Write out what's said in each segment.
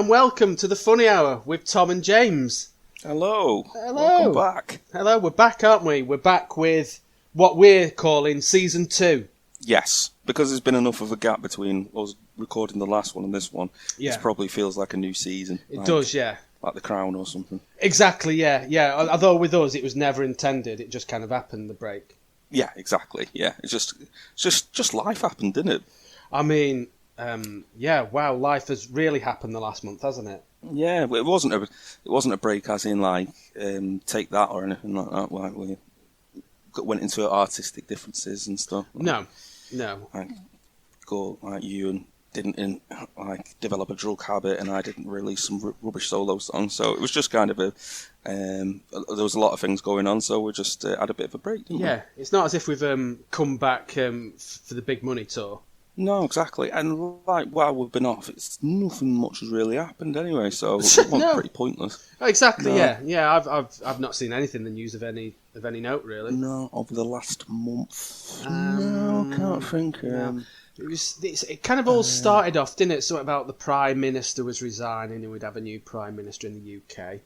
Welcome to the Funny Hour with Tom and James. Hello. Hello. Welcome back. Hello, we're back, aren't we? We're back with what we're calling Season 2. Yes, because there's been enough of a gap between us recording the last one and this one. Yeah. It probably feels like a new season. It does, yeah. Like The Crown or something. Exactly, yeah. Although with us, it was never intended. It just kind of happened, the break. Yeah, exactly, yeah. It's just life happened, didn't it? I mean... wow, life has really happened the last month, hasn't it? Yeah, it wasn't a break as in like take that or anything like that. Like we went into artistic differences and stuff. No. Like you and didn't develop a drug habit, and I didn't release some rubbish solo songs. So it was just kind of there was a lot of things going on. So we just had a bit of a break. Didn't we? It's not as if we've come back for the big money tour. No, exactly. And like while we've been off, it's nothing much has really happened anyway, so it was pretty pointless. Exactly, no. Yeah. I've not seen anything in the news of any note really. No, over the last month. No, can't think. No. It kind of all started off, didn't it? Something about the Prime Minister was resigning and we'd have a new Prime Minister in the UK.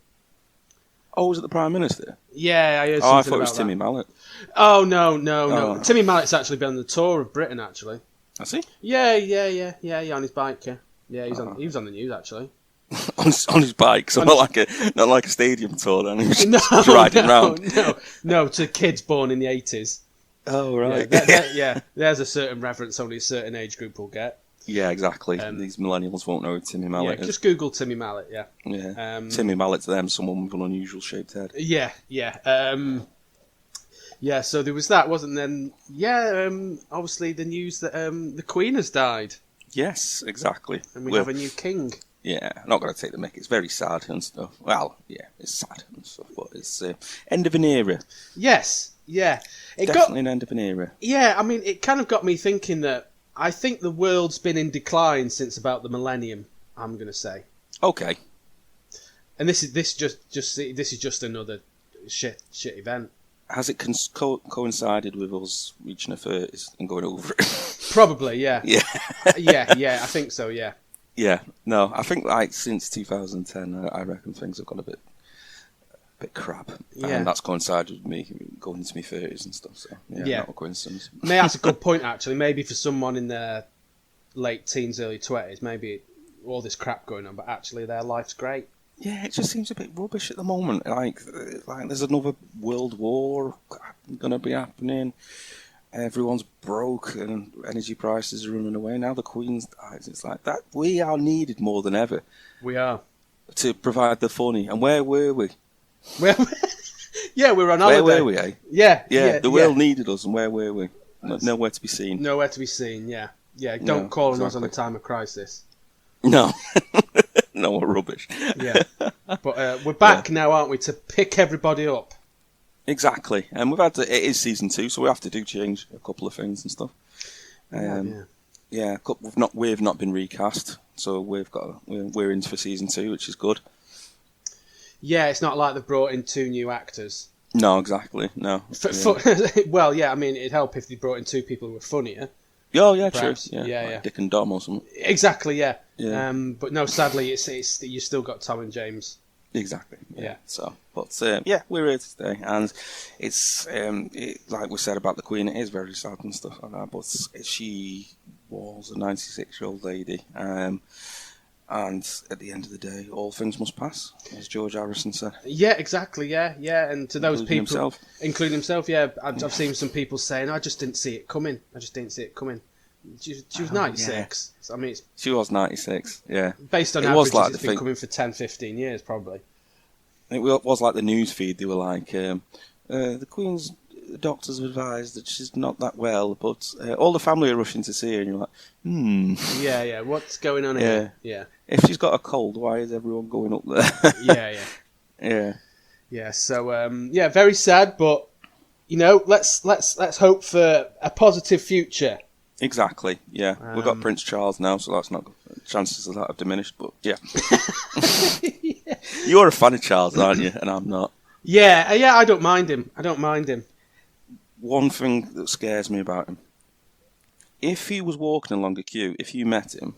Oh, was it the Prime Minister? Yeah, I heard something I thought it was about Timmy that. Mallet. Oh, no. Timmy Mallet's actually been on the tour of Britain, actually. Has he? Yeah, on his bike, yeah. Yeah, he was on the news, actually. on his bike, so not like a stadium tour then, he was just riding around. No, to kids born in the 80s. Oh, right. Yeah, there's a certain reference only a certain age group will get. Yeah, exactly. These millennials won't know who Timmy Mallet is. Just Google Timmy Mallet, yeah. Yeah, Timmy Mallet to them, someone with an unusual shaped head. Yeah. Yeah, so there was that, wasn't there? Obviously the news that the Queen has died. Yes, exactly. And we have a new king. Yeah, I'm not going to take the mick. It's very sad and stuff. Well, yeah, it's sad and stuff, but it's end of an era. Yes, yeah. Definitely an end of an era. Yeah, I mean, it kind of got me thinking that I think the world's been in decline since about the millennium, I'm going to say. Okay. And this is just another shit event. Has it coincided with us reaching our 30s and going over it? Probably, yeah. Yeah. yeah, I think so, yeah. Yeah, no, I think like since 2010, I reckon things have got a bit crap. Yeah. And that's coincided with me going into my 30s and stuff, so yeah. Not a coincidence. Maybe that's a good point, actually. Maybe for someone in their late teens, early 20s, maybe all this crap going on, but actually their life's great. Yeah, it just seems a bit rubbish at the moment. Like there's another world war going to be happening. Everyone's broke and energy prices are running away. Now the Queen's died. It's like that. We are needed more than ever. We are. To provide the funny. And where were we? Yeah, we were on holiday. Where were we, eh? Yeah. The world needed us, and where were we? Nowhere to be seen. Nowhere to be seen, yeah. Yeah, don't call on us on a time of crisis. No. No, we're rubbish. Yeah. But we're back now, aren't we, to pick everybody up. Exactly. And it is season 2, so we have to change a couple of things and stuff. Yeah, we've not been recast, so we're in for season 2, which is good. Yeah, it's not like they've brought in 2 new actors. No, exactly. No. Well, yeah, I mean, it'd help if they brought in 2 people who were funnier. Oh, yeah, perhaps. True. Yeah, like Dick and Dom or something. Exactly, yeah. Yeah. But no, sadly, it's you still got Tom and James. Exactly. Yeah. So, but we're here today, and it's like we said about the Queen. It is very sad and stuff like that. But she was a 96-year-old lady, and at the end of the day, all things must pass, as George Harrison said. Yeah, exactly. Yeah. And to those people, including himself, I've seen some people saying, "I just didn't see it coming. She was 96. Yeah. I mean, she was 96. Yeah. Based on averages, it's been coming for 10, 15 years, probably. It was like the news feed. They were like, the Queen's the doctors have advised that she's not that well, but all the family are rushing to see her, and you're like, Yeah, what's going on here? Yeah. If she's got a cold, why is everyone going up there? Yeah. Yeah, so, very sad, but, let's hope for a positive future. Exactly, yeah. We've got Prince Charles now, so that's not good. Chances of that have diminished, but yeah. You're a fan of Charles, aren't you? And I'm not. Yeah, I don't mind him. One thing that scares me about him, if he was walking along a queue, if you met him,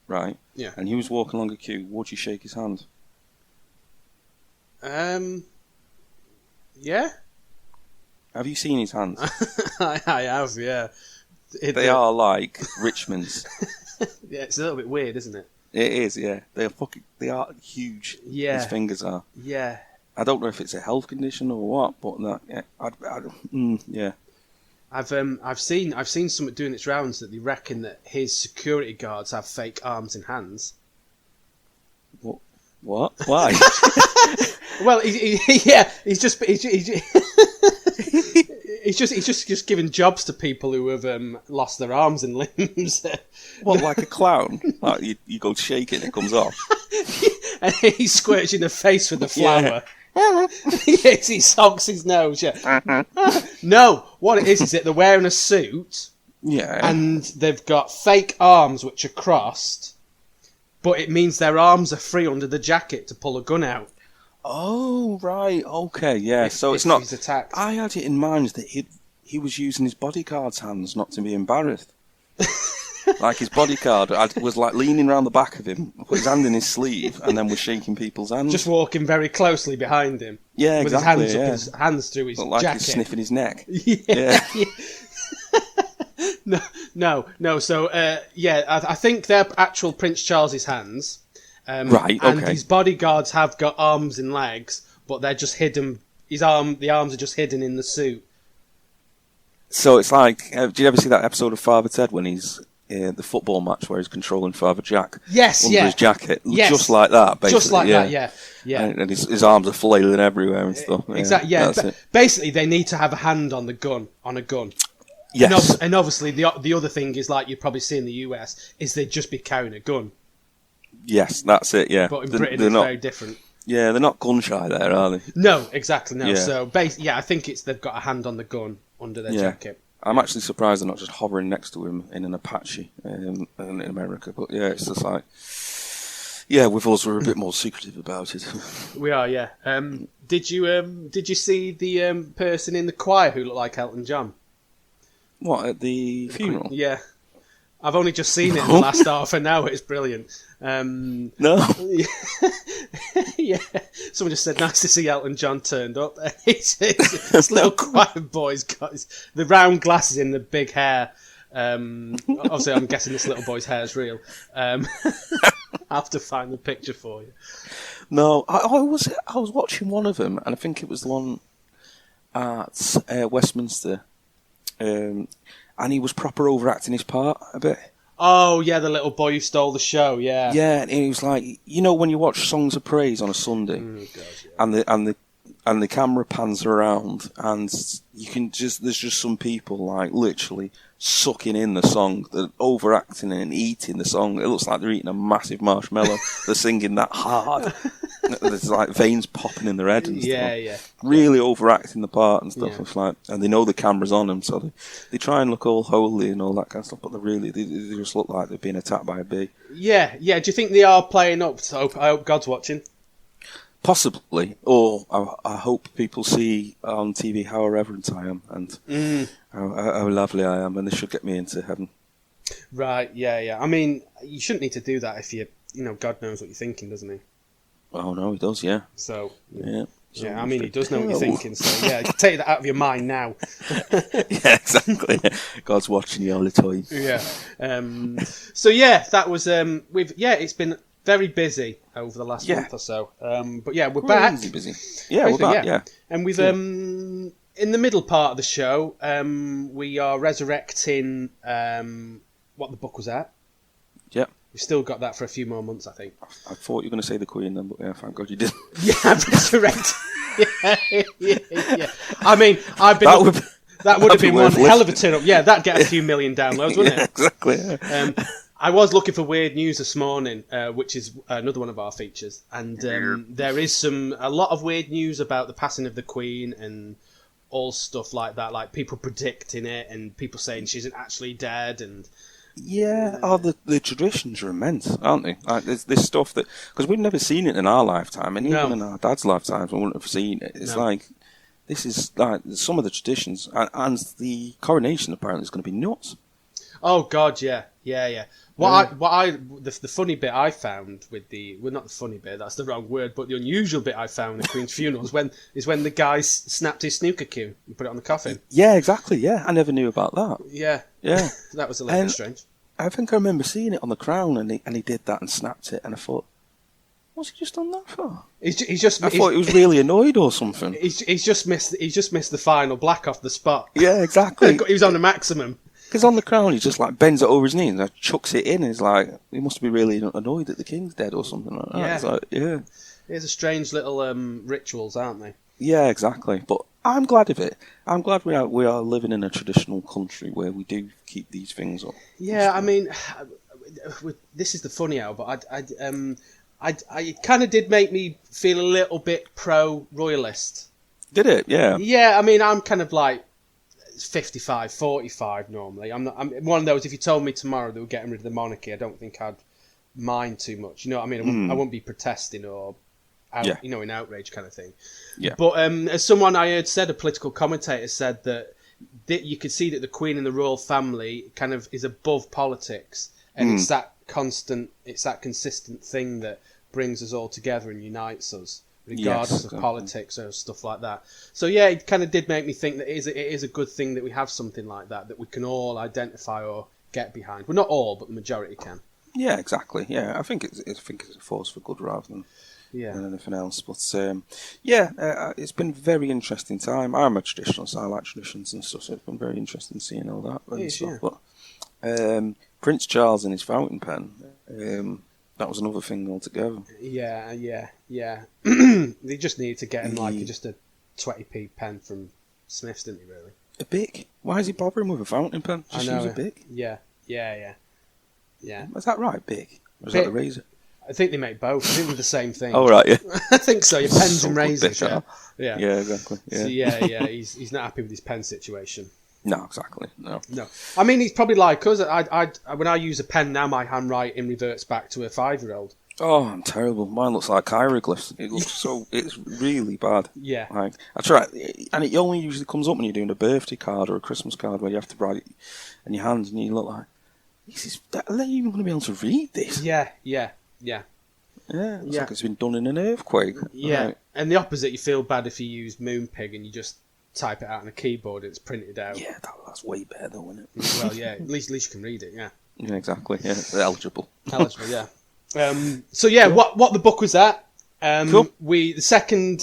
right, and he was walking along a queue, would you shake his hand? Yeah. Have you seen his hands? I have, yeah. They are like Richmond's. Yeah, it's a little bit weird, isn't it? It is, yeah. They are huge. Yeah. His fingers are. Yeah. I don't know if it's a health condition or what, but yeah. I've seen someone doing its rounds that they reckon that his security guards have fake arms and hands. What? Why? Well, he's just giving jobs to people who have lost their arms and limbs. What, like a clown? Like you go to shake it and it comes off. And he squirts you in the face with the flour. Yes, he sogs his nose. Yeah. No, what it is that they're wearing a suit. Yeah. And they've got fake arms which are crossed, but it means their arms are free under the jacket to pull a gun out. Oh, right. Okay, yeah. So it's not... He's attacked. I had it in mind that he was using his bodyguard's hands not to be embarrassed. Like his bodyguard was like leaning around the back of him, put his hand in his sleeve, and then was shaking people's hands. Just walking very closely behind him. Yeah, exactly. With his hands through his like jacket. He's sniffing his neck. Yeah. No. So, I think they're actual Prince Charles's hands. Right, okay. And his bodyguards have got arms and legs, but they're just hidden. The arms are just hidden in the suit. So it's like, did you ever see that episode of Father Ted when he's the football match where he's controlling Father Jack? Yes, under his jacket. Yes. Just like that, basically. Just like that, yeah. And his arms are flailing everywhere and stuff. Exactly, yeah. Basically, they need to have a hand on a gun. Yes. And obviously, the other thing is, like you probably see in the US, is they'd just be carrying a gun. Yes, that's it, yeah. But in Britain, it's very different. Yeah, they're not gun shy there, are they? No, exactly, no. Yeah. So, I think they've got a hand on the gun under their jacket. I'm actually surprised they're not just hovering next to him in an Apache in America. But yeah, it's just like... Yeah, with us, we're a bit more secretive about it. We are, yeah. Did you see the person in the choir who looked like Elton John? What, at the funeral? Yeah. I've only just seen it in the last half an hour. It's brilliant. No. Yeah. Someone just said, nice to see Elton John turned up. This little choir boy's got the round glasses in the big hair. Obviously, I'm guessing this little boy's hair is real. I'll have to find the picture for you. No, I was watching one of them, and I think it was the one at Westminster. And he was proper overacting his part a bit. Oh, yeah, the little boy who stole the show, yeah. Yeah, and he was like, when you watch Songs of Praise on a Sunday, and the camera pans around, and there's just some people like literally sucking in the song, they're overacting and eating the song. It looks like they're eating a massive marshmallow. They're singing that hard. There's like veins popping in their head and stuff. Yeah. Really overacting the part and stuff. Yeah. It's like, and they know the camera's on them, so they try and look all holy and all that kind of stuff, but they just look like they're being attacked by a bee. Yeah. Do you think they are playing up? So I hope God's watching. Possibly, or I hope people see on TV how irreverent I am and how lovely I am, and they should get me into heaven. Right, yeah. I mean, you shouldn't need to do that if God knows what you're thinking, doesn't he? Oh, no, he does, yeah. So, yeah. Yeah, I mean, he does know what you're thinking, so yeah, take that out of your mind now. Yeah, exactly. God's watching you all the time. Yeah. So, yeah, that was, it's been very busy over the last month or so. But yeah, we're back. Busy. Yeah, we're back, yeah. And we've, in the middle part of the show, we are resurrecting what the book was at. Yep. We've still got that for a few more months, I think. I thought you were going to say the Queen then, but yeah, thank God you didn't. Yeah, resurrect. Yeah. I mean, I've been. That would have been one hell of a turn up. Yeah, that'd get a few million downloads, wouldn't it? Exactly. Yeah. I was looking for weird news this morning, which is another one of our features, and there is a lot of weird news about the passing of the Queen and all stuff like that, like people predicting it and people saying she isn't actually dead, and the traditions are immense, aren't they? Like there's this stuff that because we've never seen it in our lifetime, and even in our dad's lifetimes, we wouldn't have seen it. It's like this is like some of the traditions, and the coronation apparently is going to be nuts. Oh God, yeah. The funny bit I found with not the funny bit, that's the wrong word, but the unusual bit I found in the Queen's funeral is when the guy snapped his snooker cue and put it on the coffin. Yeah, exactly. Yeah, I never knew about that. Yeah. That was a little bit strange. I think I remember seeing it on the Crown, and he did that and snapped it, and I thought, what's he just done that for? I thought he was really annoyed or something. He's just missed the final black off the spot. Yeah, exactly. He was on the maximum. Because on the Crown, he just like bends it over his knee and chucks it in. And he's like, he must be really annoyed that the King's dead or something like that. Yeah. It's like, yeah. There's a strange little rituals, aren't they? Yeah, exactly. But I'm glad of it. I'm glad we are living in a traditional country where we do keep these things up. Yeah, I mean, this is the funny hour, but it kind of did make me feel a little bit pro-royalist. Did it? Yeah. Yeah, I mean, I'm kind of like 55, 45 normally. I'm one of those, if you told me tomorrow they were getting rid of the monarchy, I don't think I'd mind too much. You know what I mean? I wouldn't be protesting or, in outrage kind of thing. Yeah. But as someone I heard said, a political commentator said that you could see that the Queen and the royal family kind of is above politics, and it's that consistent thing that brings us all together and unites us, regardless of politics or stuff like that. So yeah, it kind of did make me think that it is a good thing that we have something like that we can all identify or get behind. Well, not all, but the majority can. Yeah, exactly. Yeah, I think it's a force for good rather than anything else. But it's been a very interesting time. I'm a traditionalist. I like traditions and stuff, so it's been very interesting seeing all that and stuff. Yeah. But Prince Charles and his fountain pen. That was another thing altogether. Yeah. They just needed to get him just a 20p pen from Smith's, didn't he, really? A Bic? Why is he bothering with a fountain pen? Just use a Bic? Yeah. Is that right, Bic? Or is that the razor? I think they make both. I think they're the same thing. Oh, right, yeah. I think so. Your pens and razors, yeah. Yeah, exactly. Yeah. So, he's not happy with his pen situation. No, exactly. No. I mean, he's probably like us. When I use a pen now, my handwriting reverts back to a 5-year-old. Oh, I'm terrible. Mine looks like hieroglyphs. It looks it's really bad. Yeah. Like, I try, and it only usually comes up when you're doing a birthday card or a Christmas card where you have to write it in your hands and you look like, are they even going to be able to read this? Yeah. Yeah, it's like it's been done in an earthquake. Yeah, right. And the opposite, you feel bad if you use Moonpig and you just type it out on a keyboard and it's printed out. Yeah, that's way better though, isn't it? Well, yeah, at least you can read it, yeah. Yeah, exactly, yeah, it's eligible. Yeah. What the book was at. Cool. The second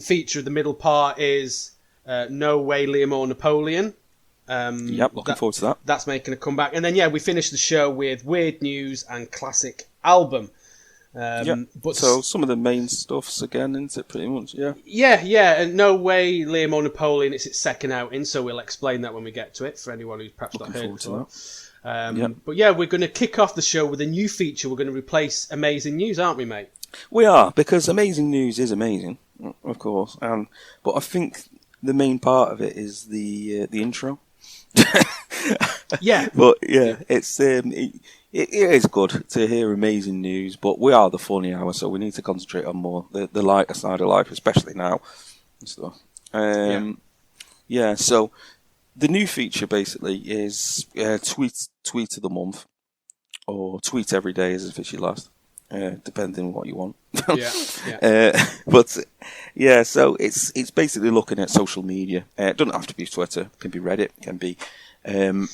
feature of the middle part is No Way, Liam or Napoleon. Looking forward to that. That's making a comeback. And then, we finished the show with Weird News and Classic Album. But so some of the main stuff's again, isn't it, pretty much, yeah? Yeah, and No Way, Liam or Napoleon, it's its second outing, so we'll explain that when we get to it, for anyone who's perhaps not heard it before. But we're going to kick off the show with a new feature. We're going to replace Amazing News, aren't we, mate? We are, because Amazing News is amazing, of course, but I think the main part of it is the intro. Yeah. But, it's... It is good to hear amazing news, but we are the funny hour, so we need to concentrate on more the lighter side of life, especially now and stuff. So the new feature basically is tweet of the month, or tweet every day as if it's your last, depending on what you want. So it's basically looking at social media. It doesn't have to be Twitter. It can be Reddit. It can be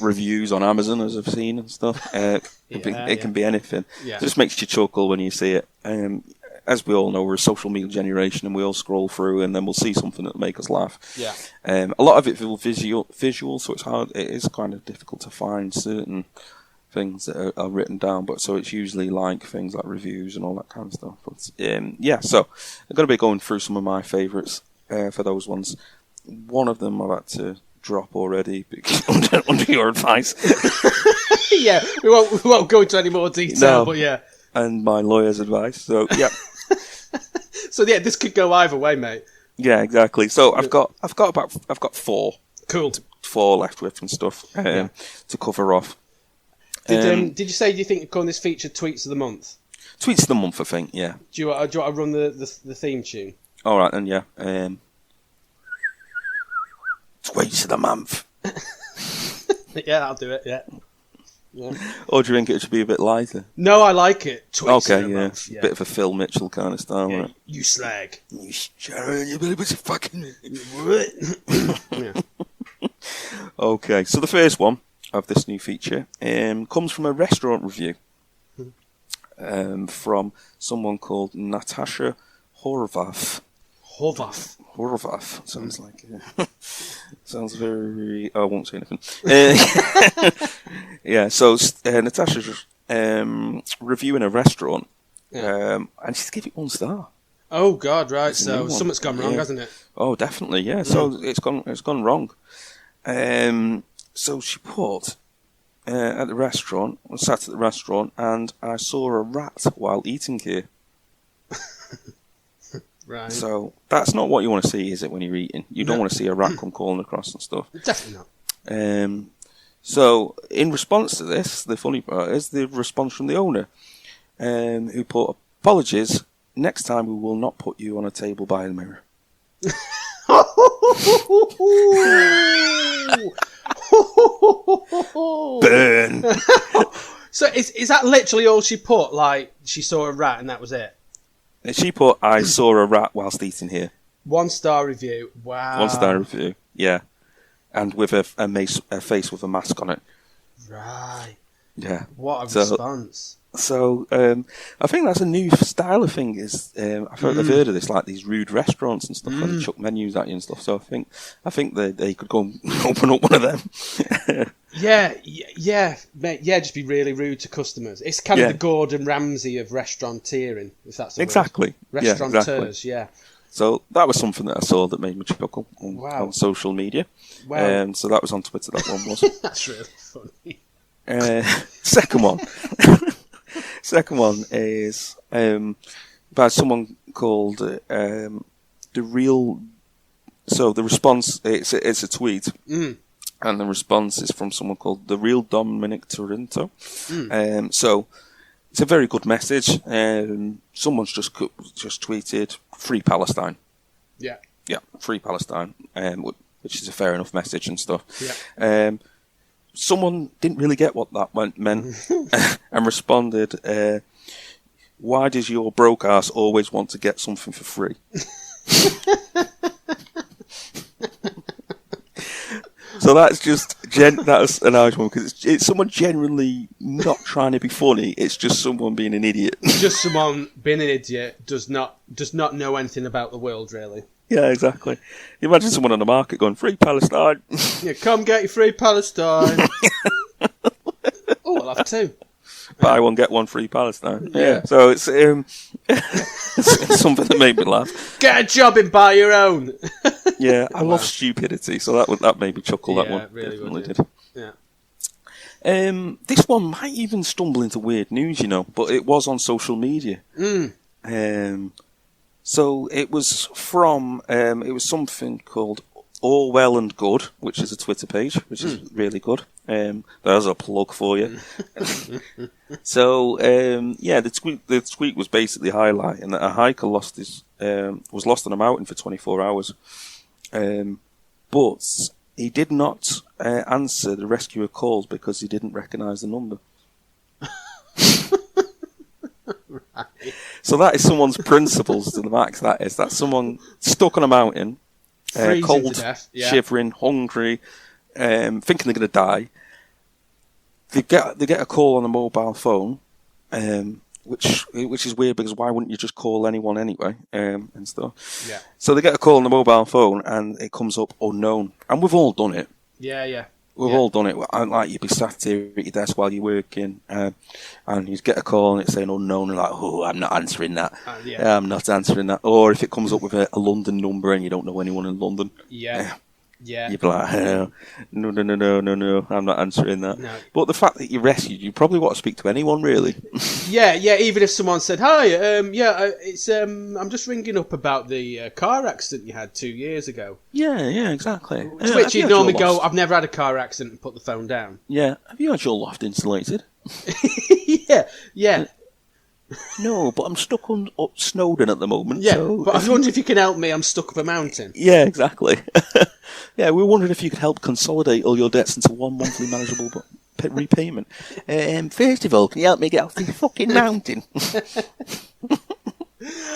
reviews on Amazon, as I've seen and stuff. It can be anything. Yeah. It just makes you chuckle when you see it. As we all know, we're a social media generation, and we all scroll through, and then we'll see something that'll make us laugh. Yeah. A lot of it will visual, so it's hard. It is kind of difficult to find certain things that are written down, but so it's usually like things like reviews and all that kind of stuff. But yeah, so I'm going to be going through some of my favourites for those ones. One of them I've had to drop already because under your advice. Yeah, we won't go into any more detail, but yeah. And my lawyer's advice. So yeah. So yeah, this could go either way, mate. Yeah, exactly. So I've got 4. Cool. 4 left with and stuff to cover off. Did you say, do you think you're calling this feature Tweets of the Month? Tweets of the Month, I think, yeah. Do you want to run the theme tune? All right, then, yeah. Tweets of the Month. Yeah, I'll do it, yeah. Or do you think it should be a bit lighter? No, I like it. Tweets of the Month. Yeah. Bit of a Phil Mitchell kind of style, yeah, right? You slag. You Sharon, you believe it's a fucking... Yeah. Okay, so the first one of this new feature comes from a restaurant review from someone called Natasha Horvath. Horvath sounds like sounds very. I won't say anything. Yeah, so Natasha's reviewing a restaurant, and she's giving it 1 star. Oh God, right. So something's gone wrong, hasn't it? Oh, definitely. Yeah. So it's gone wrong. So she put at the restaurant. I sat at the restaurant, and I saw a rat while eating here. Right. So that's not what you want to see, is it? When you're eating, you don't want to see a rat come crawling across and stuff. Definitely not. So in response to this, the funny part is the response from the owner, who put, "Apologies. Next time we will not put you on a table by the mirror." Burn. So is that literally all she put? Like, she saw a rat and that was it? She put, "I saw a rat whilst eating here." 1 star review. Wow. 1 star review. Yeah, and with a face with a mask on it. Right. Yeah. What a response. So I think that's a new style of thing. I've heard of this, like these rude restaurants and stuff, where they chuck menus at you and stuff. So I think they could go and open up one of them. Yeah, mate. Yeah, just be really rude to customers. It's kind of the Gordon Ramsay of restauranteering, if that's the exactly word. Restaurateurs, exactly. yeah. So that was something that I saw that made me chuckle on social media. Wow. So that was on Twitter. That one was. That's really funny. Second one is by someone called the Real. So the response, it's a tweet, and the response is from someone called the Real Dominic Toronto. So it's a very good message. Someone's just tweeted "Free Palestine." Yeah, Free Palestine, which is a fair enough message and stuff. Yeah. Someone didn't really get what that meant and responded, "Why does your broke ass always want to get something for free?" So that's a nice one, because it's someone genuinely not trying to be funny. It's just someone being an idiot. Just someone being an idiot does not know anything about the world, really. Yeah, exactly. You imagine someone on the market going, "Free Palestine." Yeah, come get your free Palestine. Oh, I'll have 2. Buy one, get one free Palestine. Yeah. So it's it's something that made me laugh. Get a job and buy your own. Yeah, I love stupidity, so that made me chuckle. That one really definitely would, did. Yeah. This one might even stumble into weird news, but it was on social media. So it was from it was something called All Well and Good, which is a Twitter page, which is really good. There's a plug for you. So the tweet was basically highlighting that a hiker was lost on a mountain for 24 hours, but he did not answer the rescuer calls because he didn't recognise the number. Right. So that is someone's principles to the max. That's someone stuck on a mountain, cold, to death. Yeah. shivering, hungry, thinking they're going to die. They get a call on a mobile phone, which is weird, because why wouldn't you just call anyone anyway, and stuff? Yeah. So they get a call on the mobile phone, and it comes up unknown, and we've all done it. Yeah. We've all done it. Like you'd be sat here at your desk while you're working, and you'd get a call and it's saying unknown, and like, oh, I'm not answering that. I'm not answering that. Or if it comes up with a London number and you don't know anyone in London, you'd be like, no, I'm not answering that. No. But the fact that you're rescued, you probably want to speak to anyone, really. Yeah. Even if someone said, hi, it's I'm just ringing up about the car accident you had 2 years ago. Yeah, exactly. To which you'd normally go, I've never had a car accident, and put the phone down. Yeah. Have you had your loft insulated? Yeah. No, but I'm stuck on Snowdon at the moment. Yeah, so but I was wondering if you can help me. I'm stuck up a mountain. Yeah, exactly. Yeah, we were wondering if you could help consolidate all your debts into one monthly manageable repayment. First of all, can you help me get off this fucking mountain?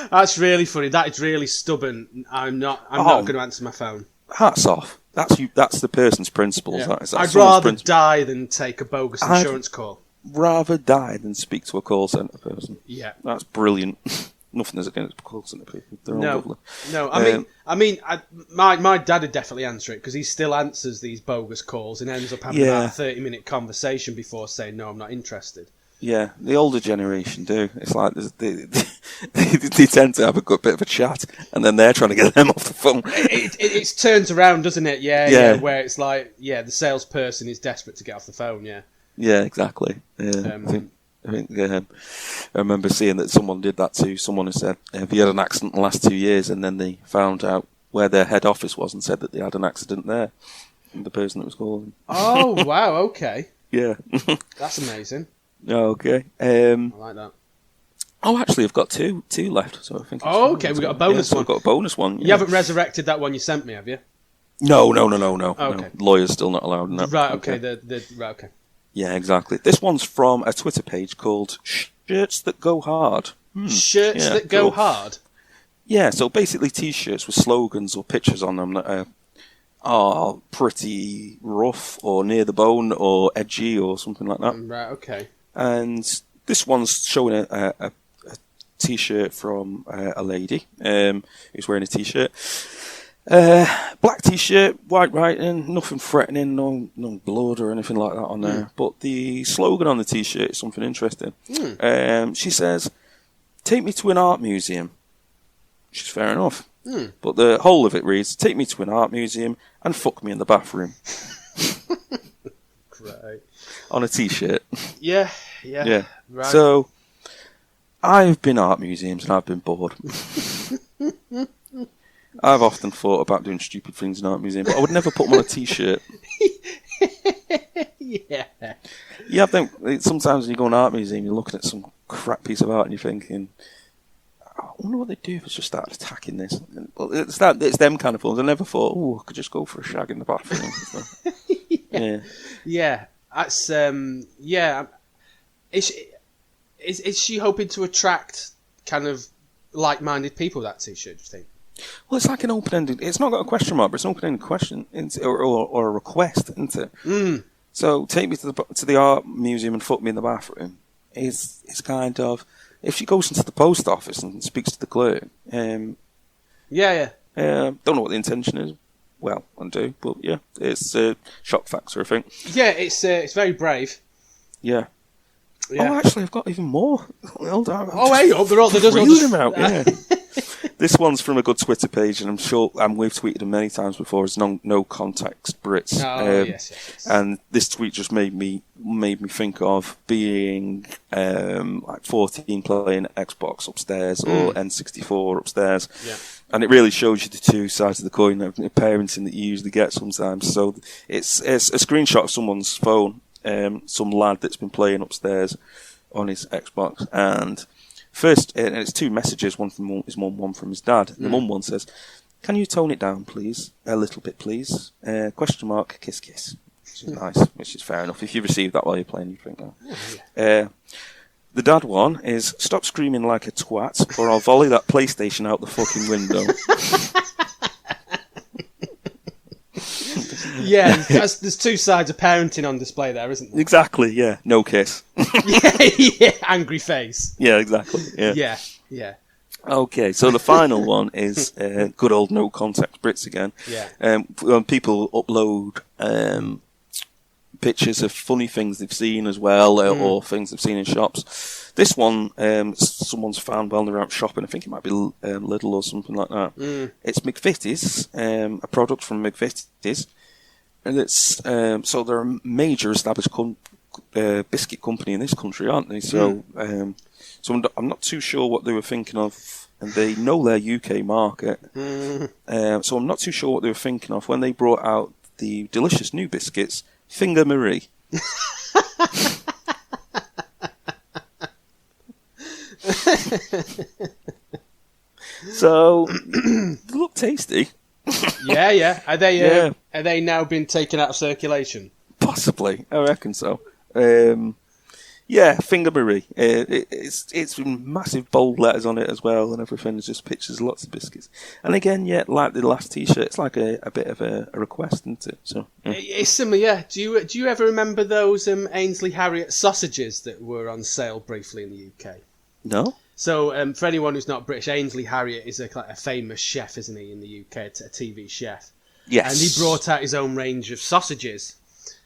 That's really funny. That is really stubborn. I'm not going to answer my phone. Hats off. That's you. That's the person's principles. Yeah. That's I'd rather die than take a bogus insurance call. Rather die than speak to a call centre person. Yeah, that's brilliant. Nothing is against call centre people. They're all lovely. No, I mean, my dad would definitely answer it because he still answers these bogus calls and ends up having about a 30-minute conversation before saying no, I'm not interested. Yeah, the older generation do. It's like they tend to have a good bit of a chat, and then they're trying to get them off the phone. It turns around, doesn't it? Yeah. Where it's like, the salesperson is desperate to get off the phone. Yeah, exactly. Yeah, I think I remember seeing that someone did that too. Someone who said, have you had an accident in the last 2 years? And then they found out where their head office was and said that they had an accident there. And the person that was calling. Oh, wow, okay. Yeah. That's amazing. Okay. I like that. Oh, actually, I've got two left. So I think. Oh, okay, we've got a bonus one. We've got a bonus one. Yeah. You haven't resurrected that one you sent me, have you? No. Okay. No. Lawyers still not allowed in that. Right, okay. Right, okay. Yeah, exactly. This one's from a Twitter page called Shirts That Go Hard. Shirts that go hard? Yeah, so basically T-shirts with slogans or pictures on them that are pretty rough or near the bone or edgy or something like that. Right, okay. And this one's showing a T-shirt from a lady who's wearing a T-shirt. Black T-shirt, white writing, nothing threatening, no blood or anything like that on there. But the slogan on the T-shirt is something interesting. She says, "Take me to an art museum," which is fair enough. But the whole of it reads, "Take me to an art museum and fuck me in the bathroom." Great. On a T-shirt. Yeah. Right. So, I've been art museums and I've been bored. I've often thought about doing stupid things in art museums, but I would never put them on a T-shirt. Yeah. You have them. Sometimes when you go to an art museum, you're looking at some crap piece of art and you're thinking, I wonder what they'd do if I just started attacking this. Well, it's them kind of films. I never thought, I could just go for a shag in the bathroom. Yeah. That's Is she hoping to attract kind of like-minded people with that T-shirt, do you think? Well, it's like an open-ended. It's not got a question mark, but it's an open-ended question, or a request, isn't it? So, take me to the art museum and fuck me in the bathroom. It's kind of, if she goes into the post office and speaks to the clerk. Don't know what the intention is. Well, I do, but yeah, it's shock factor, I think. Yeah, it's very brave. Yeah. Oh, actually, I've got even more. Hold on. They're all them out. Yeah. This one's from a good Twitter page, and I'm sure we've tweeted him many times before. It's no context Brits. Yes. And this tweet just made me think of being like 14 playing Xbox upstairs or N64 upstairs. Yeah. And it really shows you the two sides of the coin of parenting that you usually get sometimes. So it's a screenshot of someone's phone, some lad that's been playing upstairs on his Xbox, and it's two messages, one from his mum, one from his dad. The mum one says, "Can you tone it down, please? A little bit, please? ? Kiss, kiss." Which is nice, which is fair enough. If you receive that while you're playing, you think, the dad one is, "Stop screaming like a twat, or I'll volley that PlayStation out the fucking window." Yeah, there's two sides of parenting on display there, isn't there? Exactly, yeah. No kiss. yeah, angry face. Yeah, exactly. Yeah. Okay, so the final one is good old no contact Brits again. Yeah. When people upload pictures of funny things they've seen as well, or things they've seen in shops. This one, someone's found while they're out shopping. I think it might be Lidl or something like that. It's McVitie's, a product from McVitie's, and it's so they're a major established biscuit company in this country, aren't they? So, so I'm not too sure what they were thinking of, and they know their UK market. So I'm not too sure what they were thinking of when they brought out the delicious new biscuits, Finger Marie. So they look tasty. Yeah. Are they now been taken out of circulation? Possibly, I reckon so. Finger Marie. It's massive bold letters on it as well, and everything. It's just pictures of lots of biscuits. And again, like the last T-shirt, it's like a bit of a request, isn't it? So it's similar. Yeah. Do you ever remember those Ainsley Harriott sausages that were on sale briefly in the UK? No. So for anyone who's not British, Ainsley Harriott is a famous chef, isn't he, in the UK? A TV chef. Yes. And he brought out his own range of sausages.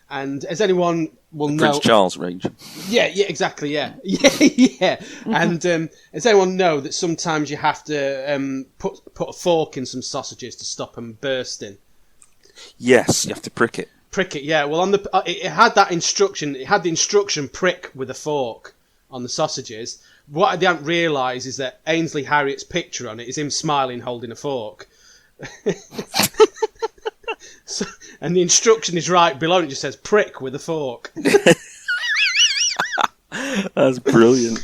And as anyone will know, Prince Charles range. Yeah, exactly, yeah. Yeah. And as anyone know, that sometimes you have to put a fork in some sausages to stop them bursting. Yes, you have to prick it. Prick it, yeah. Well, on it had that instruction. It had the instruction prick with a fork on the sausages. What I didn't realise is that Ainsley Harriott's picture on it is him smiling, holding a fork. So, and the instruction is right below it. Just says prick with a fork. That's brilliant.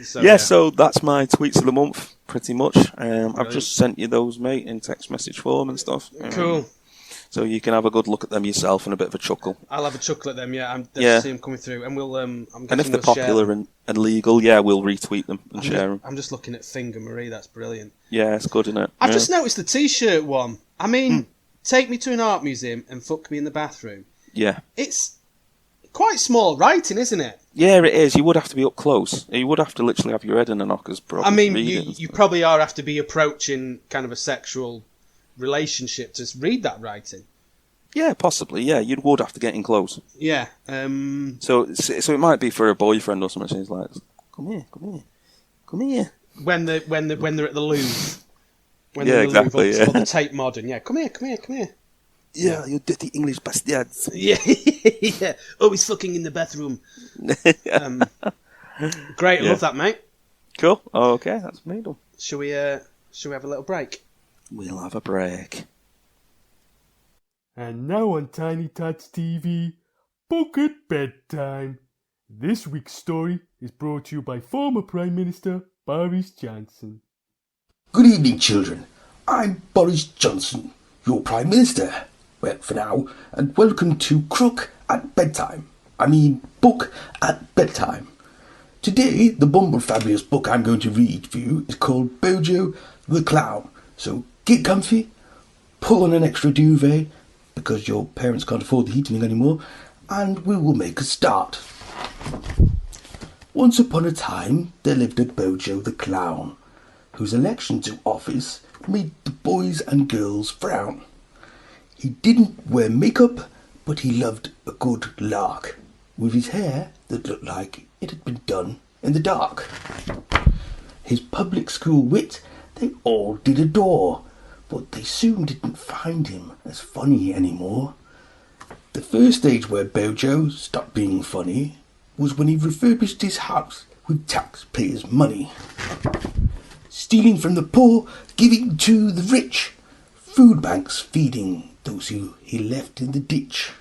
So that's my tweets of the month, pretty much. I've just sent you those, mate, in text message form and stuff. Cool. So you can have a good look at them yourself and a bit of a chuckle. I'll have a chuckle at them, yeah. I'm definitely see them coming through, and we'll. And if they're popular and legal, we'll retweet them and share them. I'm just looking at Finger Marie. That's brilliant. Yeah, it's good, isn't it? I've just noticed the T-shirt one. I mean, take me to an art museum and fuck me in the bathroom. Yeah. It's quite small writing, isn't it? Yeah, it is. You would have to be up close. You would have to literally have your head in a knockers. I mean, you probably have to be approaching kind of a sexual relationship to read that writing. Yeah, possibly. Yeah, you would have to get in close. Yeah. So it might be for a boyfriend or something. She's like, come here. When they're at the Louvre. Exactly. Or the Tate Modern. Yeah, come here. Yeah, you dirty English bastards. Yeah. Oh, he's fucking in the bathroom. Great, I love that, mate. Cool. Oh, okay, that's me done. Shall we have a little break? We'll have a break. And now on Tiny Tots TV, Book at Bedtime. This week's story is brought to you by former Prime Minister Boris Johnson. Good evening, children. I'm Boris Johnson, your Prime Minister. Well, for now, and welcome to Crook at Bedtime. I mean, Book at Bedtime. Today, the bumble-fabulous book I'm going to read for you is called Bojo the Clown. So get comfy, pull on an extra duvet, because your parents can't afford the heating anymore, and we will make a start. Once upon a time, there lived a Bojo the Clown, whose election to office made the boys and girls frown. He didn't wear makeup, but he loved a good lark, with his hair that looked like it had been done in the dark. His public school wit they all did adore, but they soon didn't find him as funny anymore. The first stage where Bojo stopped being funny was when he refurbished his house with taxpayers' money. Stealing from the poor, giving to the rich, food banks feeding those who he left in the ditch.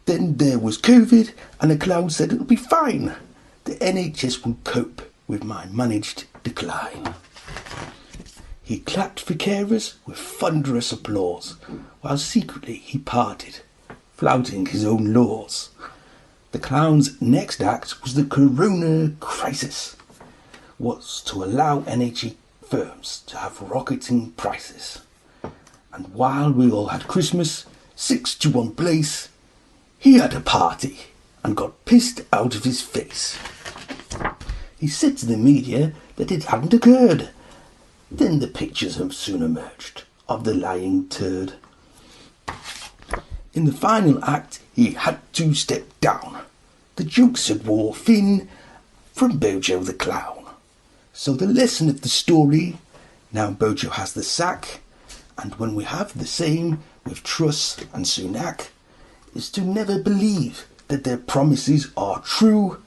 Then there was COVID, and the clown said it'll be fine. The NHS will cope with my managed decline. He clapped for carers with thunderous applause, while secretly he parted, flouting his own laws. The clown's next act was the corona crisis, was to allow NHS firms to have rocketing prices. And while we all had Christmas, 6 to 1 place, he had a party and got pissed out of his face. He said to the media that it hadn't occurred. Then the pictures have soon emerged of the lying turd. In the final act, he had to step down. The jokes had wore thin from Bojo the Clown. So the lesson of the story, now Bojo has the sack, and when we have the same with Truss and Sunak, is to never believe that their promises are true.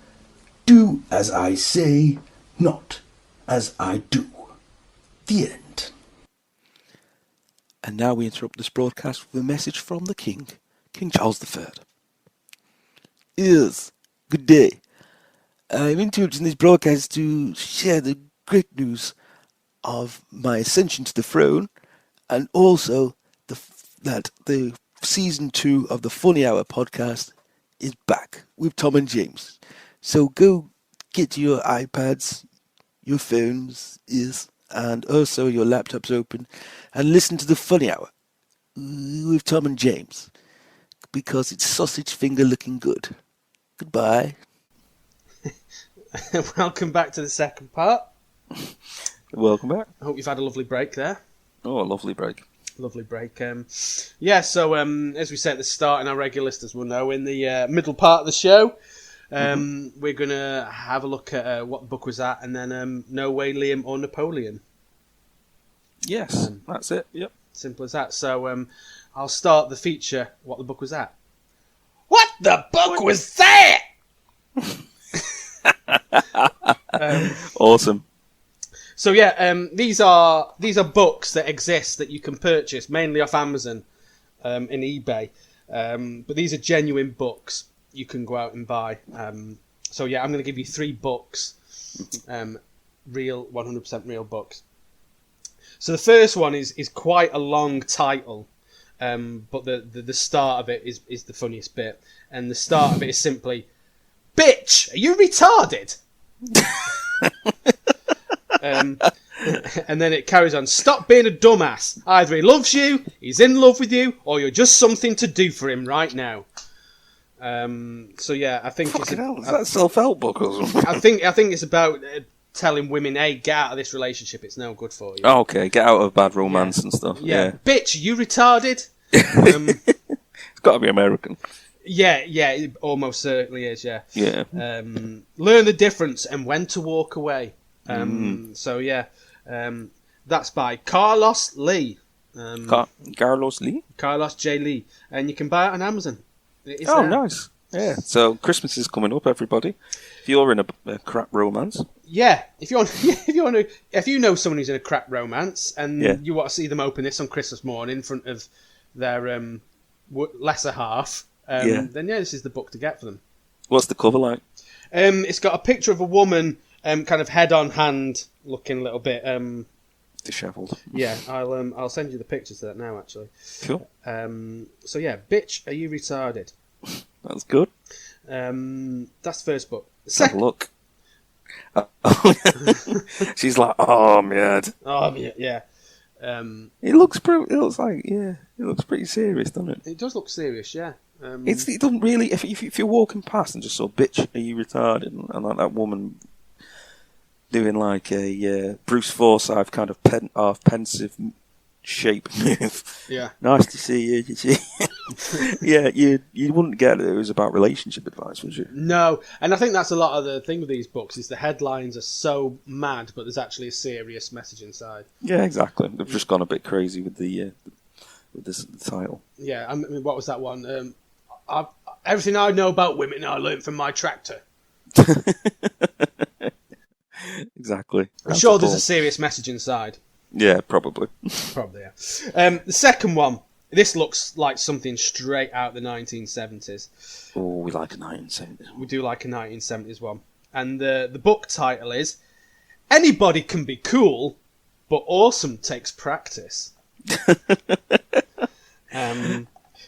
Do as I say, not as I do. The end. And now we interrupt this broadcast with a message from the King, King Charles III. Yes, good day. I'm interrupting this broadcast to share the great news of my ascension to the throne, and also that the season 2 of the Funny Hour podcast is back with Tom and James. So go get your iPads, your phones, and also your laptops open, and listen to the Funny Hour with Tom and James, because it's sausage finger looking good. Goodbye. Welcome back to the second part. Welcome back. I hope you've had a lovely break there. Oh, a lovely break. Lovely break. So as we said at the start, and our regular listeners will know, in the middle part of the show, we're going to have a look at what the book was at, and then No Way, Liam, or Napoleon. Yes, that's it. Yep. Simple as that. So I'll start the feature, what the book was at. What the book was that? Awesome. So these are books that exist that you can purchase mainly off Amazon, in eBay, but these are genuine books you can go out and buy. I'm going to give you 3 books, real 100% real books. So the first one is quite a long title, but the start of it is the funniest bit, and the start of it is simply, "Bitch, are you retarded?" And then it carries on. "Stop being a dumbass. Either he loves you, he's in love with you, or you're just something to do for him right now." I think Fucking hell, is that a self-help book or something? I think it's about telling women, "Hey, get out of this relationship. It's no good for you." Oh, okay, get out of bad romance and stuff. Yeah. "Bitch, are you retarded?" It's got to be American. Yeah, it almost certainly is. Yeah. Yeah. Learn the difference and when to walk away. That's by Carlos Lee. Carlos Lee? Carlos J. Lee. And you can buy it on Amazon. It is Oh, there. nice. Yeah. So Christmas is coming up, everybody. If you're in a crap romance. Yeah. If you know someone who's in a crap romance and you want to see them open this on Christmas morning in front of their lesser half, then this is the book to get for them. What's the cover like? It's got a picture of a woman, kind of head on hand, looking a little bit Dishevelled. Yeah, I'll send you the pictures of that now, actually. Cool. Bitch, are you retarded? That's good. That's the first book. Have a look. She's like, oh, man. Oh, yeah. It looks pretty serious, doesn't it? It does look serious, yeah. It doesn't really. If you're walking past and just saw, "Bitch, are you retarded?" and like that woman doing like a Bruce Forsyth kind of pensive shape move. Yeah. Nice to see you. Yeah, you wouldn't get it was about relationship advice, would you? No, and I think that's a lot of the thing with these books is the headlines are so mad, but there's actually a serious message inside. Yeah, exactly. They've just gone a bit crazy with the title. Yeah, I mean, what was that one? Everything I know about women I learned from my tractor. Exactly. I'm sure there's a serious message inside. Yeah, probably. Probably, yeah. The second one, this looks like something straight out the 1970s. Oh, we like a 1970s one. We do like a 1970s one. And the book title is Anybody Can Be Cool, but Awesome Takes Practice.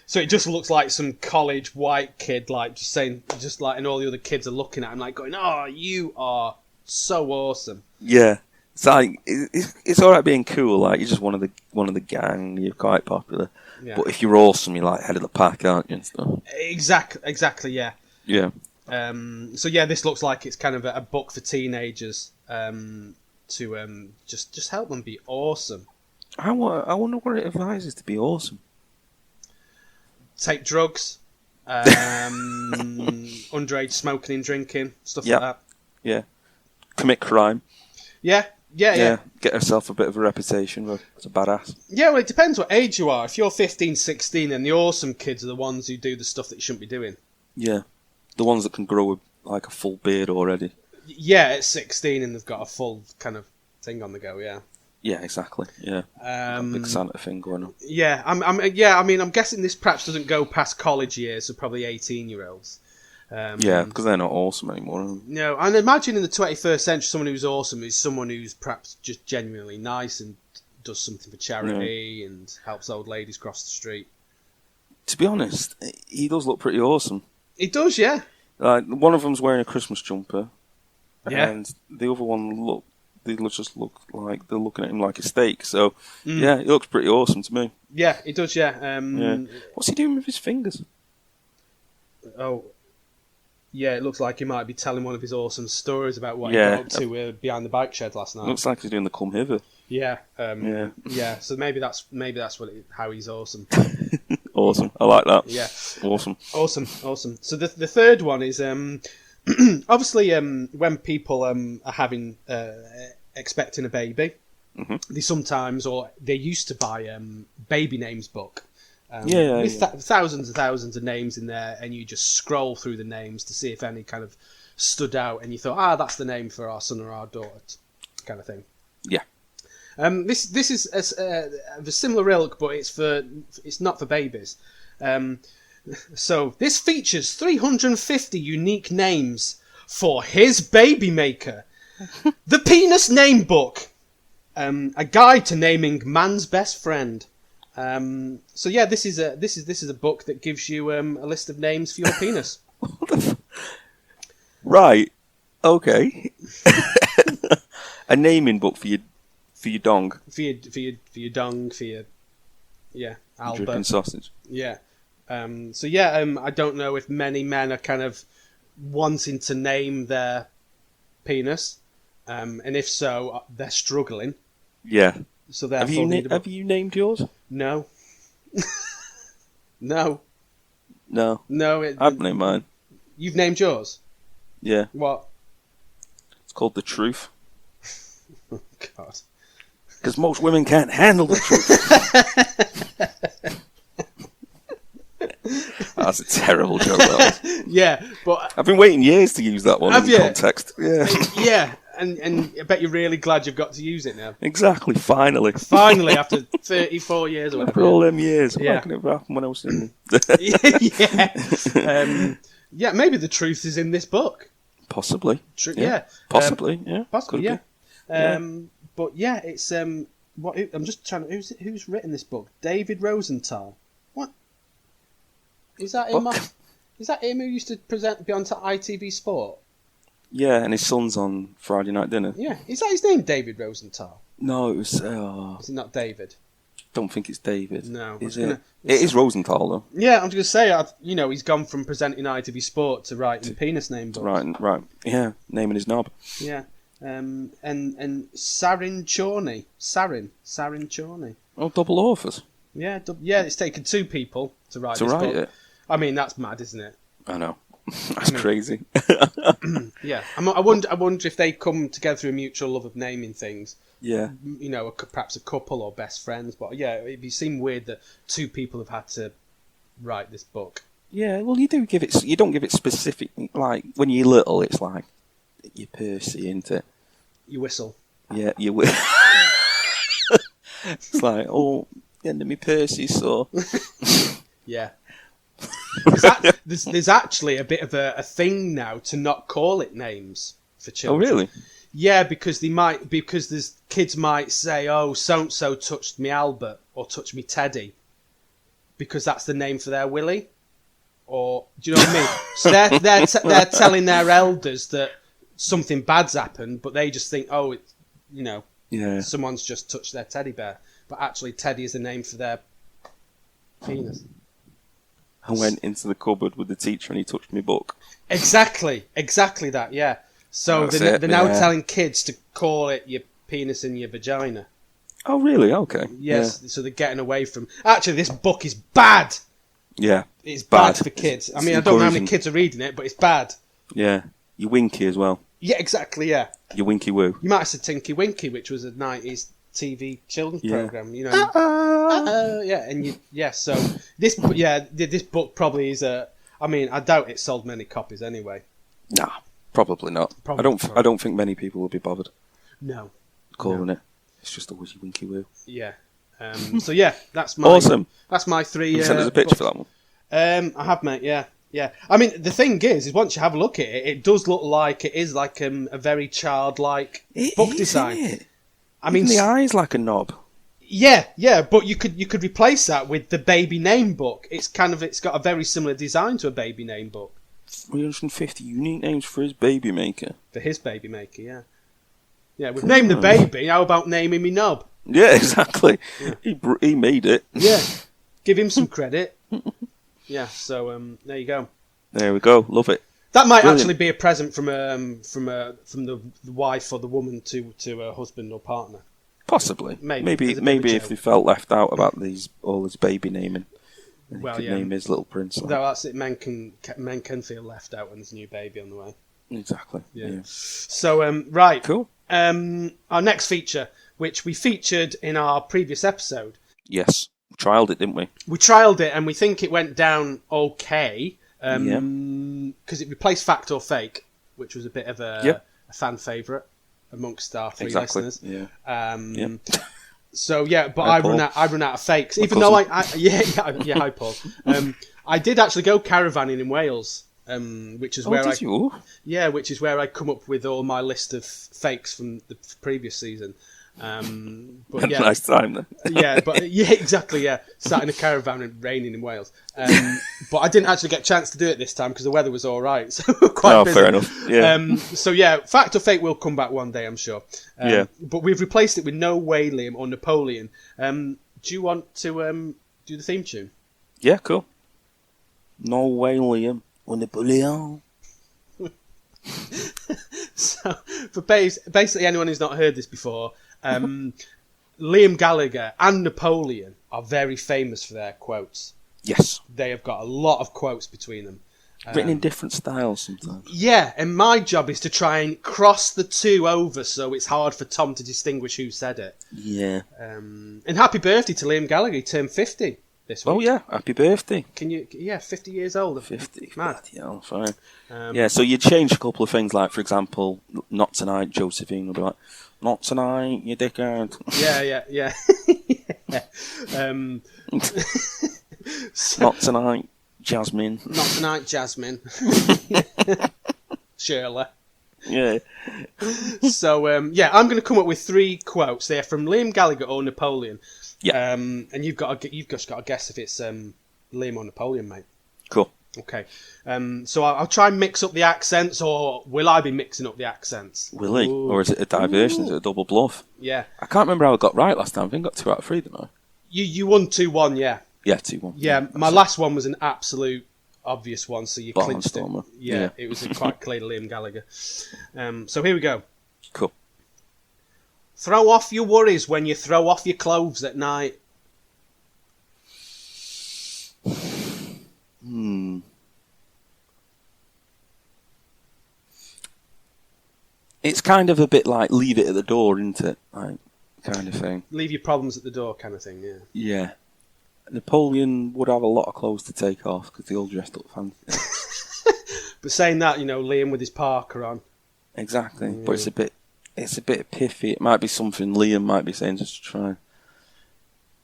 So it just looks like some college white kid, like and all the other kids are looking at him, like going, "Oh, you are so awesome." Yeah, it's like it's all right being cool. Like you're just one of the gang. You're quite popular, but if you're awesome, you're like head of the pack, aren't you? And stuff. Exactly. Yeah. Yeah. This looks like it's kind of a book for teenagers to just help them be awesome. I wonder what it advises to be awesome. take drugs, underage smoking and drinking, stuff like that. Yeah. Commit crime. Yeah. Get herself a bit of a reputation as a badass. Yeah, well, it depends what age you are. If you're 15, 16, then the awesome kids are the ones who do the stuff that you shouldn't be doing. Yeah. The ones that can grow like a full beard already. Yeah, at 16 and they've got a full kind of thing on the go, yeah. Yeah, exactly. Yeah. A big Santa thing going on. Yeah, I'm guessing this perhaps doesn't go past college years, so probably 18-year-olds. Yeah, because they're not awesome anymore. No, and imagine in the 21st century, someone who's awesome is someone who's perhaps just genuinely nice and does something for charity and helps old ladies cross the street. To be honest, he does look pretty awesome. He does, yeah. One of them's wearing a Christmas jumper, and the other one just look like they're looking at him like a steak. So yeah, he looks pretty awesome to me. Yeah, he does. Yeah. What's he doing with his fingers? Oh. Yeah, it looks like he might be telling one of his awesome stories about what he got up to behind the bike shed last night. Looks like he's doing the come hither. Yeah, yeah. So maybe that's how he's awesome. Awesome, I like that. Yeah, awesome. So the third one is obviously when people are having expecting a baby, they sometimes or they used to buy baby names book. With thousands and thousands of names in there, and you just scroll through the names to see if any kind of stood out, and you thought, that's the name for our son or our daughter, kind of thing. Yeah. This is of a similar ilk, but it's not for babies. So this features 350 unique names for his baby maker, the Penis Name Book, a guide to naming man's best friend. So yeah, this is a book that gives you a list of names for your penis. Right. Okay. A naming book for your dong. For your dong, for your Albert. Dripping sausage. Yeah. So yeah, I don't know if many men are kind of wanting to name their penis, and if so, they're struggling. Yeah. So have you named yours? No. No. I've named mine. You've named yours? Yeah. What? It's called The Truth. Oh, God. Because most women can't handle the truth. That's a terrible joke. That was. Yeah, but I've been waiting years to use that one in context. Yeah. Yeah. And I bet you're really glad you've got to use it now. Exactly, finally. Finally, after 34 years or whatever. After all them years. Yeah. How can it happen when I was in yeah, maybe the truth is in this book. Possibly. Possibly, yeah. Possibly, Could yeah. But yeah, it's I'm just trying to who's written this book? David Rosenthal. What? Is that him? Is that him who used to be on ITV Sport? Yeah, and his son's on Friday Night Dinner. Yeah, is that his name, David Rosenthal? No, it was. Is it not David? Don't think it's David. No, is it? It is Rosenthal though. Yeah, I'm just gonna say, he's gone from presenting ITV Sport to writing penis name books. Right. Yeah, naming his knob. Yeah, and Sarin Chorney. Oh, double authors. Yeah, It's taken two people to write this book. It. I mean, that's mad, isn't it? I know. That's crazy. Yeah, I wonder if they come together through a mutual love of naming things. Yeah. Perhaps a couple or best friends. But yeah, it'd seem weird that two people have had to write this book. Yeah, well, you don't give it specific. Like when you're little, it's like you Percy, isn't it? You whistle. Yeah, you whistle. It's like, the end of me Percy, so. Yeah. There's actually a bit of a thing now to not call it names for children. Oh, really? Yeah, because there's kids might say, so-and-so touched me Albert or touched me Teddy, because that's the name for their willy. Or, do you know what I mean? So they're telling their elders that something bad's happened, but they just think, someone's just touched their teddy bear. But actually, Teddy is the name for their penis. I went into the cupboard with the teacher and he touched my book. Exactly that, yeah. So they're now telling kids to call it your penis and your vagina. Oh, really? Okay. Yes, so they're getting away from... Actually, this book is bad! Yeah. It's bad for It's kids. I mean, I don't know how many encouraging. kids are reading it, but it's bad. Yeah. You winky as well. Yeah, exactly, yeah. You winky woo. You might have said Tinky Winky, which was a 90s TV children's Yeah. programme, you know. Yeah, and so this book probably is I mean, I doubt it sold many copies anyway. Nah, probably not. Probably I don't think many people will be bothered No. calling it. It's just a wizzy winky woo. Yeah. So yeah, that's my Awesome. That's my 3. You sent us a picture for that one. I have, mate. Yeah. I mean, the thing is once you have a look at it, it does look like it is like a very childlike book design. Isn't it? I mean, Even the eyes like a knob. yeah, but you could replace that with the baby name book. It's got a very similar design to a baby name book 350 unique names for his baby maker. for his baby maker. Yeah, we've named the baby. How about naming me knob? Yeah, exactly. Yeah. He made it. Yeah, give him some credit. Yeah, so there you go. There we go. Love it. That might Brilliant. actually be a present from the wife or the woman to her husband or partner. Possibly. Maybe Maybe if joke. they felt left out about all his baby naming. Well, Could yeah. name his little prince. No, that's it. Men can feel left out when there's a new baby on the way. Exactly. Yeah. So right, Cool. Our next feature, which we featured in our previous episode, Yes. We trialled it, didn't we? we trialled it and we think it went down okay because it replaced Fact or Fake, which was a bit of a fan favourite amongst our 3 Exactly. listeners. Yeah. So yeah, but Hi, I Paul. run out of fakes. My Even though cousin. hi Paul. I did actually go caravanning in Wales, which is where Did you? which is where I come up with all my list of fakes from the previous season. But Had yeah, a nice time then. exactly. Yeah, sat in a caravan and raining in Wales. But I didn't actually get a chance to do it this time because the weather was all right. So quite busy. Fair enough. Yeah. So yeah, Fact or Fake will come back one day, I'm sure. Yeah. But we've replaced it with No Way, Liam or Napoleon. Do you want to do the theme tune? Yeah, cool. No way, Liam. Or Napoleon. So for basically anyone who's not heard this before, Liam Gallagher and Napoleon are very famous for their quotes. Yes. They have got a lot of quotes between them. Written in different styles sometimes. Yeah, and my job is to try and cross the two over so it's hard for Tom to distinguish who said it. Yeah. And happy birthday to Liam Gallagher. He turned 50 this week. Oh, yeah. Happy birthday. Can you? Yeah, 50 years old. 50. Mad. Yeah, fine. Yeah, so you change a couple of things, like, for example, not tonight, Josephine will be like, not tonight, you dickhead. Yeah. Not tonight, Jasmine. Not tonight, Jasmine. Shirley. Yeah. So, I'm going to come up with 3 quotes. They're from Liam Gallagher or Napoleon. Yeah. And you've just got to guess if it's Liam or Napoleon, mate. Cool. Okay. So I'll try and mix up the accents, or will I be mixing up the accents? Will he? Ooh. Or is it a diversion? Is it a double bluff? Yeah. I can't remember how I got right last time. I think I got 2 out of 3, didn't I? You won 2-1, yeah. Yeah, 2-1. Yeah, my last one was an absolute obvious one, so you clinched it. Barnstormer. Yeah, Yeah. it was quite clear to Liam Gallagher. So here we go. Cool. Throw off your worries when you throw off your clothes at night. It's kind of a bit like leave it at the door, isn't it? Like, kind of thing. Leave your problems at the door kind of thing, yeah. Yeah. Napoleon would have a lot of clothes to take off because they all dressed up fancy. But saying that, Liam with his parker on. Exactly. Yeah. But it's a bit piffy. It might be something Liam might be saying just to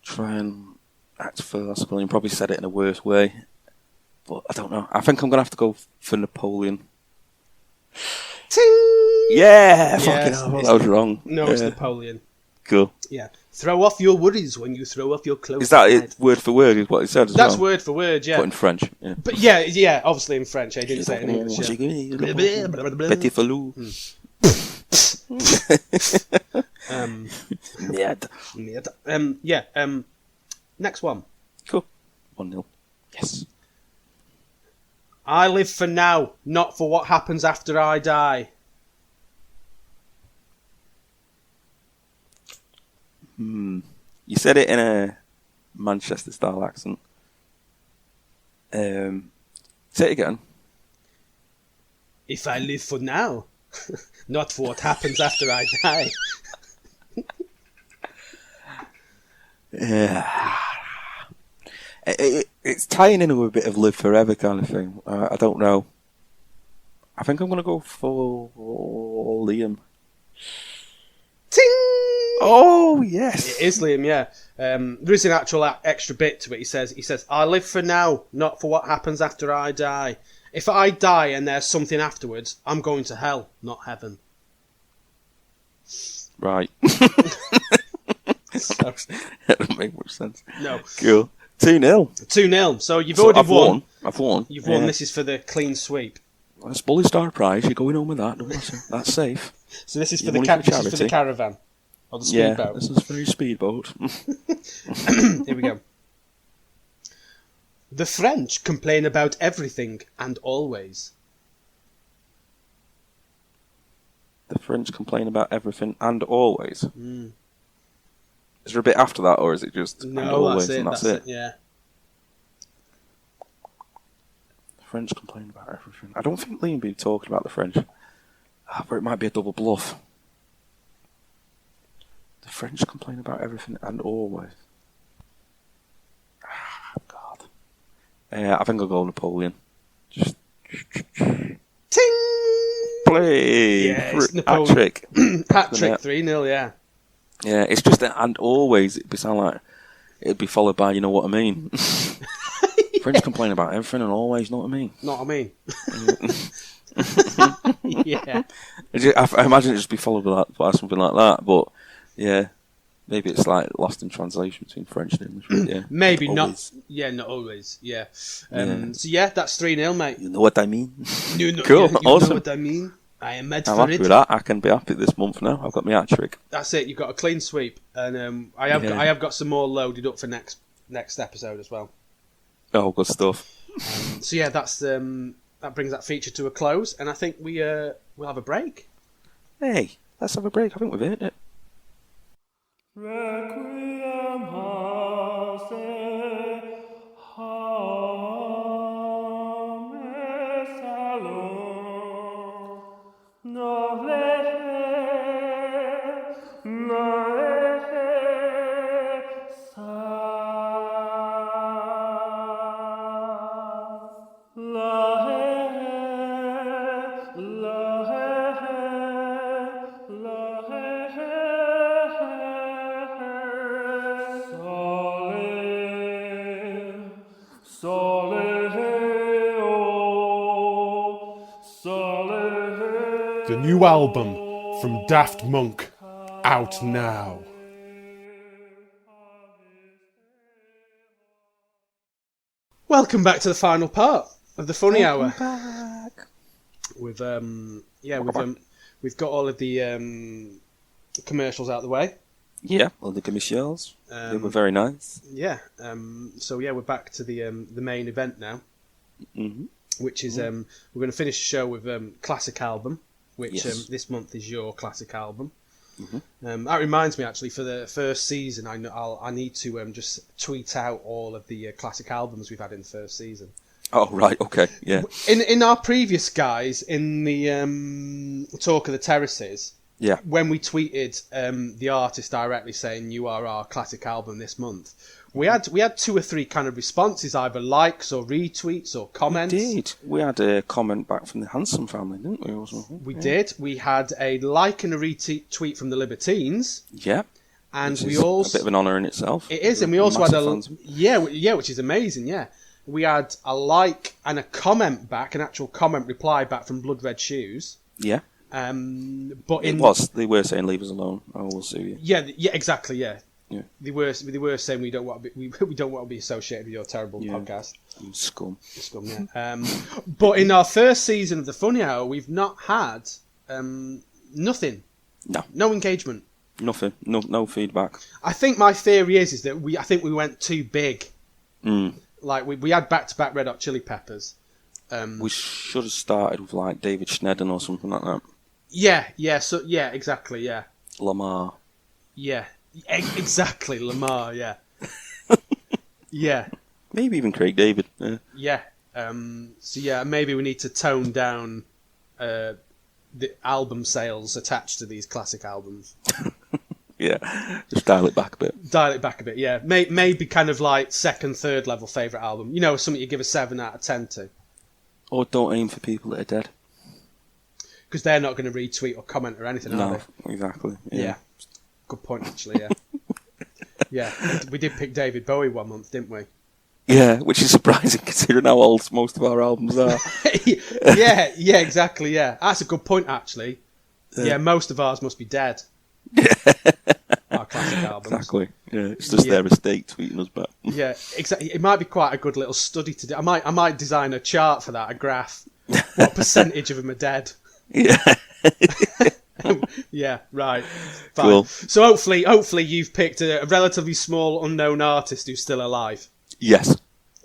try and act forceful. He probably said it in a worse way. But I don't know. I think I'm going to have to go for Napoleon. Ting! Yeah! Fucking hell. That was wrong. No, it's Napoleon. Cool. Yeah. Throw off your worries when you throw off your clothes. Is that it, word for word, is what he said as That's well? word for word, yeah. But in French, yeah. But yeah, obviously in French. I didn't say it in English. Petit falou. Next one. Cool. 1-0. Yes. I live for now, not for what happens after I die. You said it in a Manchester-style accent. Say it again. If I live for now, not for what happens after I die. Yeah. It's tying in with a bit of live forever kind of thing. I don't know. I think I'm going to go for Liam. Ting! Oh, yes. It is Liam, yeah. There is an actual extra bit to it. He says, I live for now, not for what happens after I die. If I die and there's something afterwards, I'm going to hell, not heaven. Right. So, That doesn't make much sense. no. Cool. 2-0. 2-0. So you've already won. I've won. You've won. This is for the clean sweep. That's Bully Star Prize. You're going home with that, don't you? That's safe. So this is for Your the money for this is for the charity. caravan. Or the Yeah, speedboat. this is for your speedboat. Here we go. The French complain about everything and always. The French complain about everything and always. Mm. Is there a bit after that, or is it just and No, always that's it. and That's it. Yeah. The French complain about everything. I don't think Liam be talking about the French. But it might be a double bluff. The French complain about everything and always. God. I think I'll go Napoleon. Just Ting! play. Yeah, it's Hat Napoleon. trick. Hat trick 3-0. Yeah. Yeah, it's just that and always it'd be sound like it'd be followed by you know what I mean. French complain about everything and always, know what I mean. Not what I mean. Yeah. I imagine it'd just be followed by something like that, but yeah, maybe it's like lost in translation between French and English. But yeah, Maybe always. not. Yeah, not always. Yeah. Yeah. So yeah, that's 3-0, mate. You know what I mean? You Cool, know awesome. what I mean. I am mad I'm for happy it. with that. I can be happy this month now. I've got my hat trick. That's it. You've got a clean sweep, and I have got some more loaded up for next episode as well. Oh, good stuff. So yeah, that brings that feature to a close, and I think we'll have a break. Hey, let's have a break. I think we've hit it. Requiem Hase, Hame Salom, The new album from Daft Monk, out now. Welcome back to the final part of the Funny Hour. Back. We've got all of the commercials out of the way. Yeah, all the commercials. They were very nice. Yeah. So yeah, we're back to the main event now, which is we're going to finish the show with classic album, which Yes. this month is your classic album. That reminds me, actually, for the first season, I need to just tweet out all of the classic albums we've had in the first season. Oh, right, okay, yeah. In our previous guys, in the Talk of the Terraces, Yeah. when we tweeted the artist directly saying you are our classic album this month, we had 2 or 3 kind of responses, either likes or retweets or comments. Indeed. We had a comment back from the Hanson family, didn't we? Or something? We did. We had a like and a retweet from the Libertines, Yeah. and Which we is also a bit of an honour in itself. it is, and we also had Massive a fans. which is amazing. Yeah, we had a like and a comment back, an actual comment reply back from Blood Red Shoes. Yeah. But They were saying leave us alone. I will sue you. Yeah, exactly. Yeah. Yeah. They were saying we don't want to be we don't want to be associated with your terrible podcast. Scum. Scum, yeah. But in our first season of the Funny Hour, we've not had nothing. No engagement. Nothing. No feedback. I think my theory is that we went too big. Like we had back-to-back Red Hot Chili Peppers. We should have started with like David Schneider or something like that. Yeah, exactly, yeah. Lamar. Yeah, exactly, Lamar, yeah. Yeah. Maybe even Craig David. Yeah. Yeah. So yeah, maybe we need to tone down the album sales attached to these classic albums. Yeah, just dial it back a bit. Dial it back a bit, yeah. Maybe kind of like second, third level favourite album. You know, something you give a 7 out of 10 to. Or don't aim for people that are dead. Because they're not going to retweet or comment or anything, are No, they? exactly. Yeah. Good point, actually, yeah. Yeah, we did pick David Bowie one month, didn't we? Yeah, which is surprising considering how old most of our albums are. yeah, exactly, yeah. That's a good point, actually. Yeah, most of ours must be dead. Our classic albums. Exactly. Yeah, it's just their estate tweeting us back. Yeah, exactly. It might be quite a good little study to do. I might design a chart for that, a graph. What percentage of them are dead? Yeah. Yeah, right. Fine. Cool. So hopefully you've picked a relatively small unknown artist who's still alive. Yes.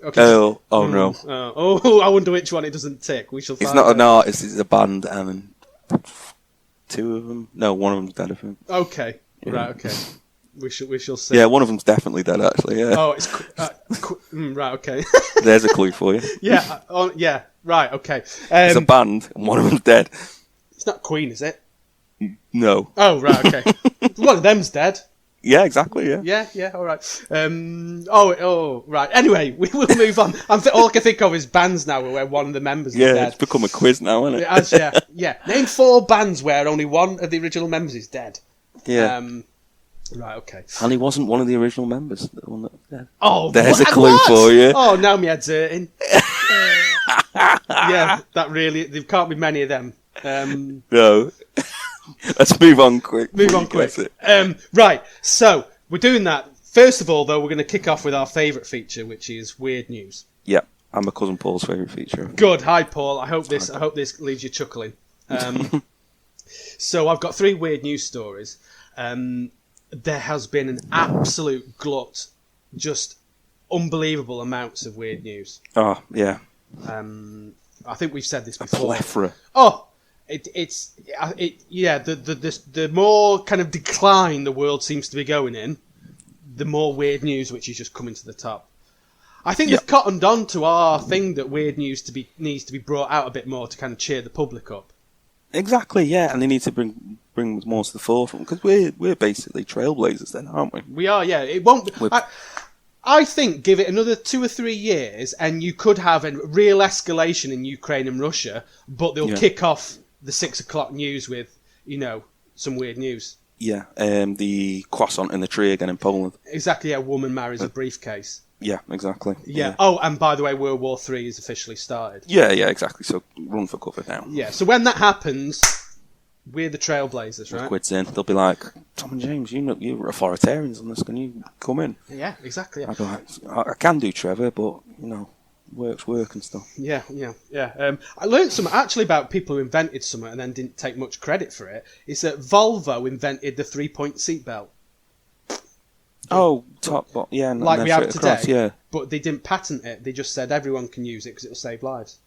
Okay. No. I wonder which one it doesn't tick. We shall find It's not out. an artist, it's a band, and 2 of them. No, one of them's dead, I think. Okay. Yeah. Right. Okay. We shall see. Yeah, one of them's definitely dead, actually. Yeah. Oh, it's right. Okay. There's a clue for you. Yeah. Yeah. Right. Okay. It's a band, and one of them's dead. It's not Queen, is it? No. Oh, right. Okay. One of them's dead. Yeah, exactly. Yeah. Yeah. All right. Right. Anyway, we will move on. All I can think of is bands now where one of the members is dead. It's become a quiz now, isn't it? It has, yeah. Name 4 bands where only one of the original members is dead. Yeah. Right. Okay. And he wasn't one of the original members. The one that was dead. Oh, there's a clue for you. Oh, now my head's hurting. Yeah, that really. There can't be many of them. No. Let's move on quick. Right, so we're doing that. First of all, though, we're going to kick off with our favourite feature, which is weird news. Yeah, and my cousin Paul's favourite feature. Good. Hi, Paul. I hope this leaves you chuckling. So I've got 3 weird news stories. There has been an absolute glut, just unbelievable amounts of weird news. Oh, yeah. I think we've said this before. Plethora. Oh, the more kind of decline the world seems to be going in, the more weird news which is just coming to the top. I think they've cottoned on to our thing that weird news needs to be brought out a bit more to kind of cheer the public up. Exactly, yeah, and they need to bring more to the forefront because we're basically trailblazers then, aren't we? We are, yeah. It won't. I think give it another 2 or 3 years, and you could have a real escalation in Ukraine and Russia, but they'll kick off the 6 o'clock news with, some weird news. Yeah, the croissant in the tree again in Poland. Exactly, a woman marries a briefcase. Yeah, exactly. Yeah. Oh, and by the way, World War III is officially started. Yeah, exactly. So run for cover now. Yeah, so when that happens, we're the trailblazers, right? Quid's in. They'll be like, Tom and James, you're authoritarians on this. Can you come in? Yeah, exactly. Yeah. I'd be like, I can do Trevor, but, work's work and stuff. Yeah. I learned something actually about people who invented something and then didn't take much credit for it. It's that Volvo invented the 3-point seatbelt. Oh, top bot, yeah. Like we have today. Across, yeah. But they didn't patent it. They just said everyone can use it because it'll save lives.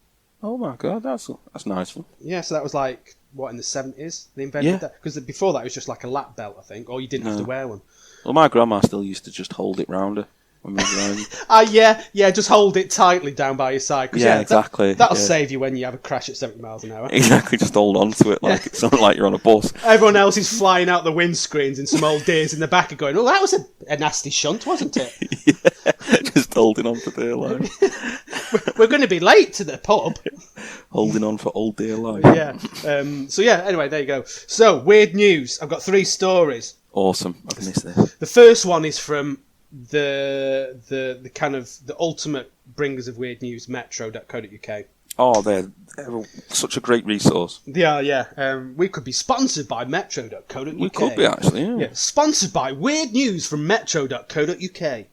Oh my god, that's nice. Yeah, so that was like, in the 70s? They invented that? Because before that it was just like a lap belt, I think, or you didn't have to wear one. Well, my grandma still used to just hold it round her when we were driving. Yeah, just hold it tightly down by your side. Yeah, exactly. That'll save you when you have a crash at 70 miles an hour. Exactly, just hold on to it like it's not like you're on a bus. Everyone else is flying out the windscreens and some old deers in the back are going, that was a nasty shunt, wasn't it? Yeah, just holding on for dear life. We're going to be late to the pub. Holding on for old dear life. Yeah. Anyway, there you go. So, weird news. I've got 3 stories. Awesome. I've missed this. The first one is from the kind of the ultimate bringers of weird news, metro.co.uk. Oh, they're such a great resource. They are, yeah. We could be sponsored by metro.co.uk. We could be, actually, yeah. Sponsored by weird news from metro.co.uk.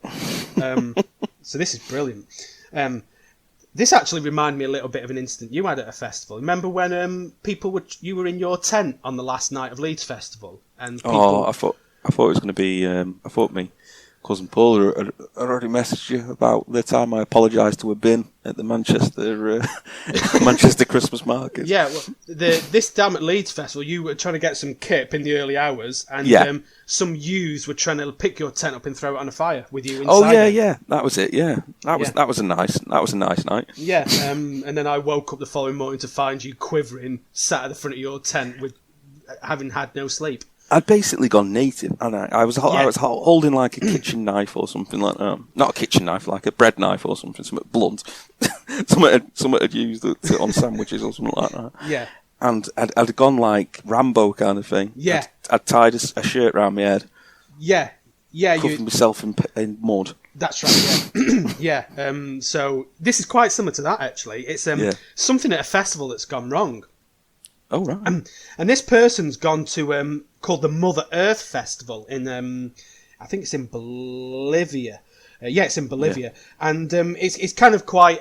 So this is brilliant. This actually reminded me a little bit of an incident you had at a festival. Remember when you were in your tent on the last night of Leeds Festival? And people... I thought it was going to be, me. cousin Paul had already messaged you about the time I apologised to a bin at the Manchester Christmas market. Yeah, well, this Damn at Leeds festival, you were trying to get some kip in the early hours, and some youths were trying to pick your tent up and throw it on a fire with you inside. Oh yeah, it. yeah, that was it. Yeah, that was a nice night. Yeah, and then I woke up the following morning to find you quivering, sat at the front of your tent with having had no sleep. I'd basically gone native, and I was holding like a kitchen knife or something like that. Not a kitchen knife, like a bread knife or something blunt. Someone had used it on sandwiches or something like that. Yeah. And I'd gone like Rambo kind of thing. Yeah. I'd tied a shirt around my head. Yeah. Yeah. Covered myself in mud. That's right, yeah. Yeah. So this is quite similar to that, actually. It's something at a festival that's gone wrong. Oh, right. And this person's gone to called the Mother Earth Festival in I think it's in Bolivia. It's in Bolivia, and it's kind of quite.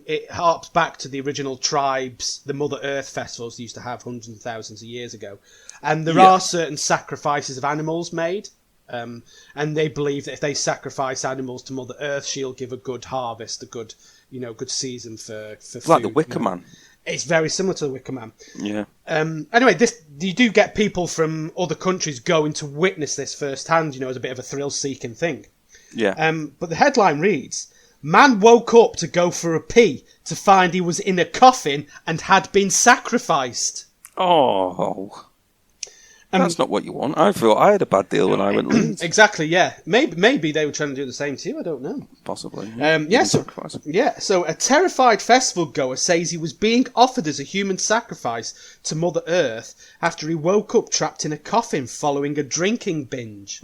It harps back to the original tribes, the Mother Earth festivals they used to have hundreds of thousands of years ago, and there are certain sacrifices of animals made, and they believe that if they sacrifice animals to Mother Earth, she'll give a good harvest, a good season for food. Like the Wicker Man. It's very similar to the Wicker Man. Yeah. Anyway, you do get people from other countries going to witness this firsthand, as a bit of a thrill-seeking thing. Yeah. But the headline reads, "Man woke up to go for a pee to find he was in a coffin and had been sacrificed." Oh. That's not what you want. I thought I had a bad deal when I went Leeds. Exactly, yeah. Maybe they were trying to do the same to you, I don't know. Possibly. So a terrified festival goer says he was being offered as a human sacrifice to Mother Earth after he woke up trapped in a coffin following a drinking binge.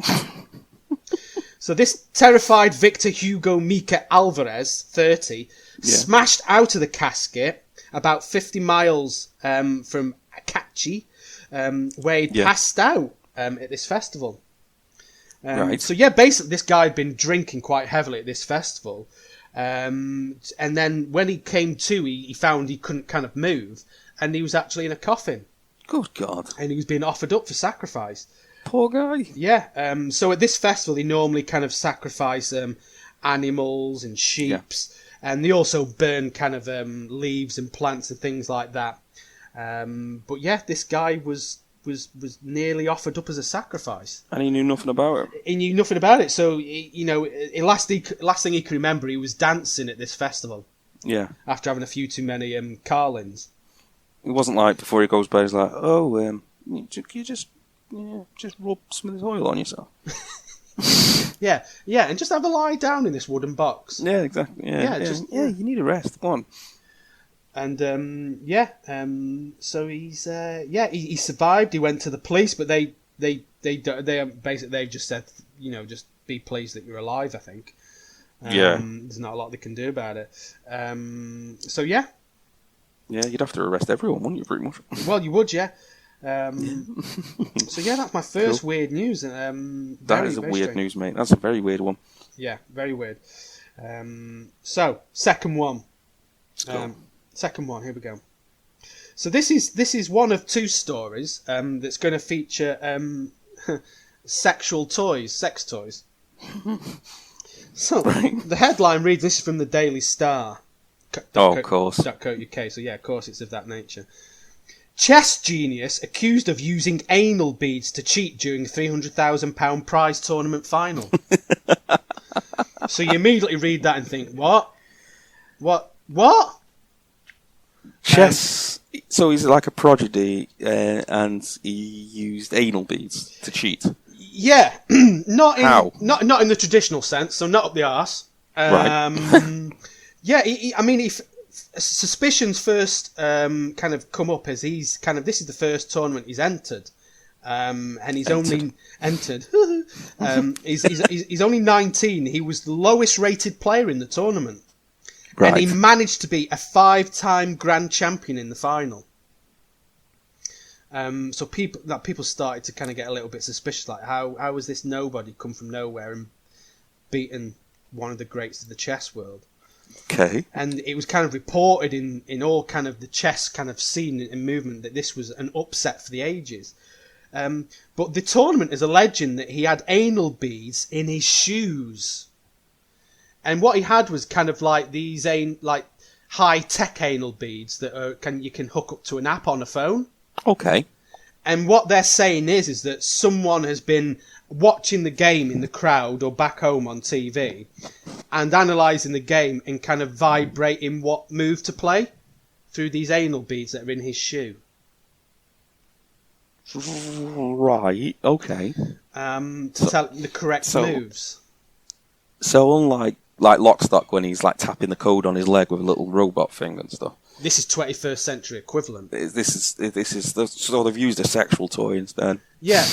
So this terrified Victor Hugo Mika Alvarez, 30, smashed out of the casket about 50 miles from Acachi, where he'd passed out at this festival. Right. So basically this guy had been drinking quite heavily at this festival. And then when he came to, he found he couldn't kind of move, and he was actually in a coffin. Good God. And he was being offered up for sacrifice. Poor guy. Yeah. So at this festival, they normally kind of sacrifice animals and sheeps, and they also burn kind of leaves and plants and things like that. But this guy was nearly offered up as a sacrifice, and he knew nothing about it. He knew nothing about it. So last thing he could remember, he was dancing at this festival. Yeah. After having a few too many Carlins. It wasn't like before he goes by, he's like, you just rub some of this oil on yourself. Yeah, and just have a lie down in this wooden box. Yeah, exactly. Yeah, you need a rest. Go on. And so he's he survived. He went to the police, but they basically they've just said, just be pleased that you're alive. I think. There's not a lot they can do about it. Yeah, you'd have to arrest everyone, wouldn't you? Pretty much. Well, you would, yeah. So that's my first weird news. That is a weird news, mate. That's a very weird one. Yeah, very weird. So second one. Second one. Here we go. So this is one of two stories that's going to feature sexual toys, sex toys. So the headline reads. This is from the Daily Star. Of course. .co.uk. So of course it's of that nature. Chess genius accused of using anal beads to cheat during £300,000 prize tournament final. So you immediately read that and think, what? Chess. So he's like a prodigy, and he used anal beads to cheat. Yeah, not in the traditional sense. So not up the arse. Right. Suspicions first kind of come up as he's kind of, this is the first tournament he's entered, and he's only entered. He's only 19. He was the lowest rated player in the tournament, and he managed to be a 5-time grand champion in the final. So people started to kind of get a little bit suspicious, like how has this nobody come from nowhere and beaten one of the greats of the chess world? Okay. And it was kind of reported in all kind of the chess kind of scene and movement that this was an upset for the ages. But the tournament is alleging that he had anal beads in his shoes. And what he had was kind of like these like high-tech anal beads that you can hook up to an app on a phone. Okay. And what they're saying is that someone has been watching the game in the crowd or back home on TV and analysing the game and kind of vibrating what move to play through these anal beads that are in his shoe. Right, okay. To tell him the correct moves. So unlike like Lockstock when he's like tapping the code on his leg with a little robot thing and stuff. This is 21st century equivalent. This is so they've used a sexual toy instead. Yeah,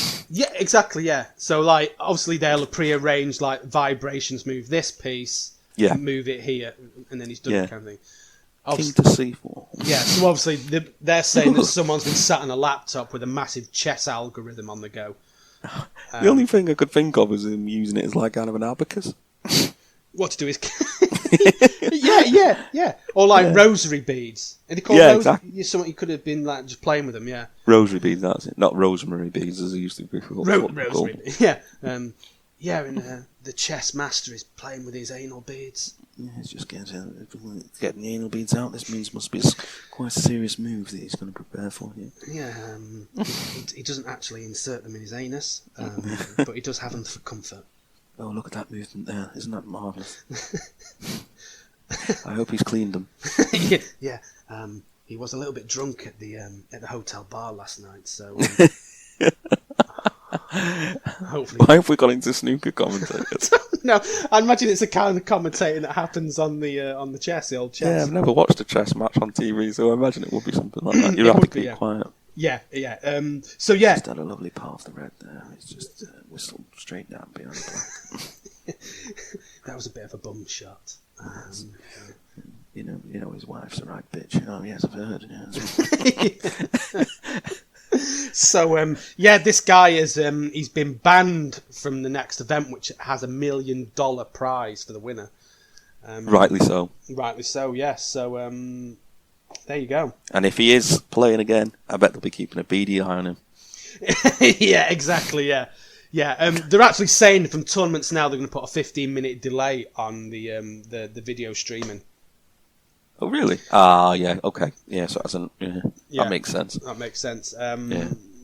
exactly, yeah. So like obviously they'll prearrange like vibrations, move this piece, move it here, and then he's done that kind of thing. Keen to see for. Yeah, so obviously they're saying that someone's been sat on a laptop with a massive chess algorithm on the go. The only thing I could think of is him using it as like kind of an abacus. What to do is... yeah. Or like rosary beads. Are they called exactly. Something you could have been like just playing with them, yeah. Rosary beads, that's it. Not rosemary beads as they used to be called. Rosary beads, yeah. And the chess master is playing with his anal beads. Yeah, he's just getting the anal beads out. This means must be quite a serious move that he's going to prepare for here. Yeah, he doesn't actually insert them in his anus, but he does have them for comfort. Oh, look at that movement there. Isn't that marvellous? I hope he's cleaned them. Yeah. He was a little bit drunk at the hotel bar last night, so... hopefully... Why have we got into snooker commentators? No, I imagine it's the kind of commentating that happens on the chess, the old chess. Yeah, I've never watched a chess match on TV, so I imagine it would be something like that. You'd have to keep quiet. Yeah. So yeah, just had a lovely path the red there. It's just whistled straight down behind the black. That was a bit of a bum shot. You know his wife's a right bitch. Oh yes, I've heard. Yeah. So this guy he's been banned from the next event, which has $1 million prize for the winner. Rightly so. Rightly so. Yes. So there you go. And if he is playing again, I bet they'll be keeping a beady eye on him. Yeah, exactly. Yeah. They're actually saying from tournaments now they're going to put a 15-minute delay on the video streaming. Oh, really? Ah, yeah, okay. Yeah, so that makes sense. That makes sense.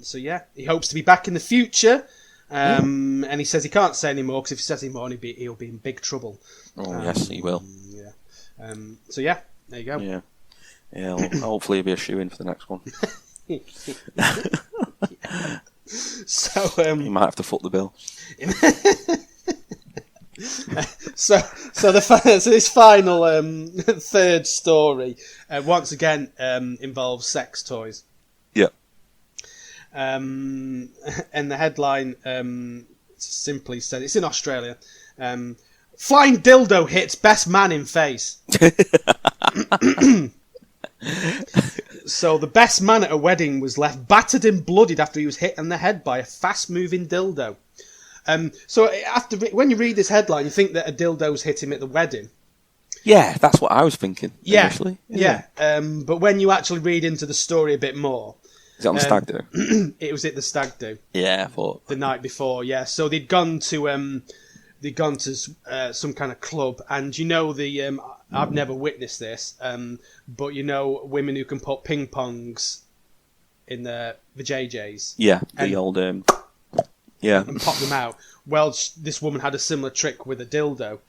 So, he hopes to be back in the future. And he says he can't say any more, because if he says any more, he'll be in big trouble. Oh, yes, he will. Yeah. So, there you go. Yeah. Yeah, well, hopefully he'll be a shoe-in for the next one. So, you might have to foot the bill. So this final third story once again involves sex toys. Yeah. And the headline simply said it's in Australia. Flying dildo hits best man in face. So the best man at a wedding was left battered and bloodied after he was hit on the head by a fast-moving dildo. So when you read this headline, you think that a dildo's hit him at the wedding. Yeah, that's what I was thinking initially. Yeah. But when you actually read into the story a bit more... Is it on the stag do? It was at the stag do. Yeah, I thought... The night before, yeah. So they'd gone to some kind of club, and I've never witnessed this, but women who can put ping pongs in the JJs. Yeah, the old... Yeah. And pop them out. Well, this woman had a similar trick with a dildo.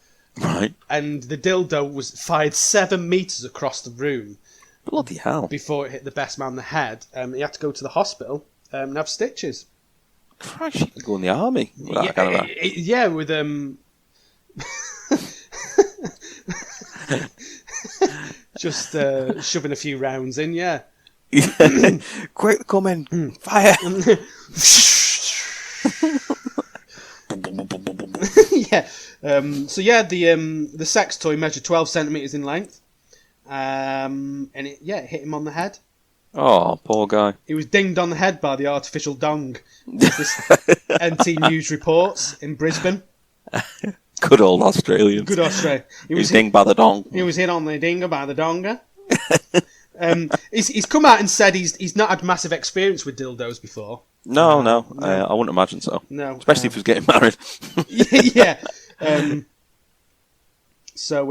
Right. And the dildo was fired 7 metres across the room. Bloody hell. Before it hit the best man on the head. He had to go to the hospital and have stitches. Christ, you could go in the army. With that kind of with... just shoving a few rounds in, yeah. Quick, come in. Fire. Yeah. The sex toy measured 12 centimetres in length. And it hit him on the head. Oh, poor guy. He was dinged on the head by the artificial dong. This NT News reports in Brisbane. Good old Australians. Good Australia. He was dinged by the dong. He was hit on the dinger by the donger. He's come out and said he's not had massive experience with dildos before. No. I wouldn't imagine so. No, especially if he's getting married. Yeah. So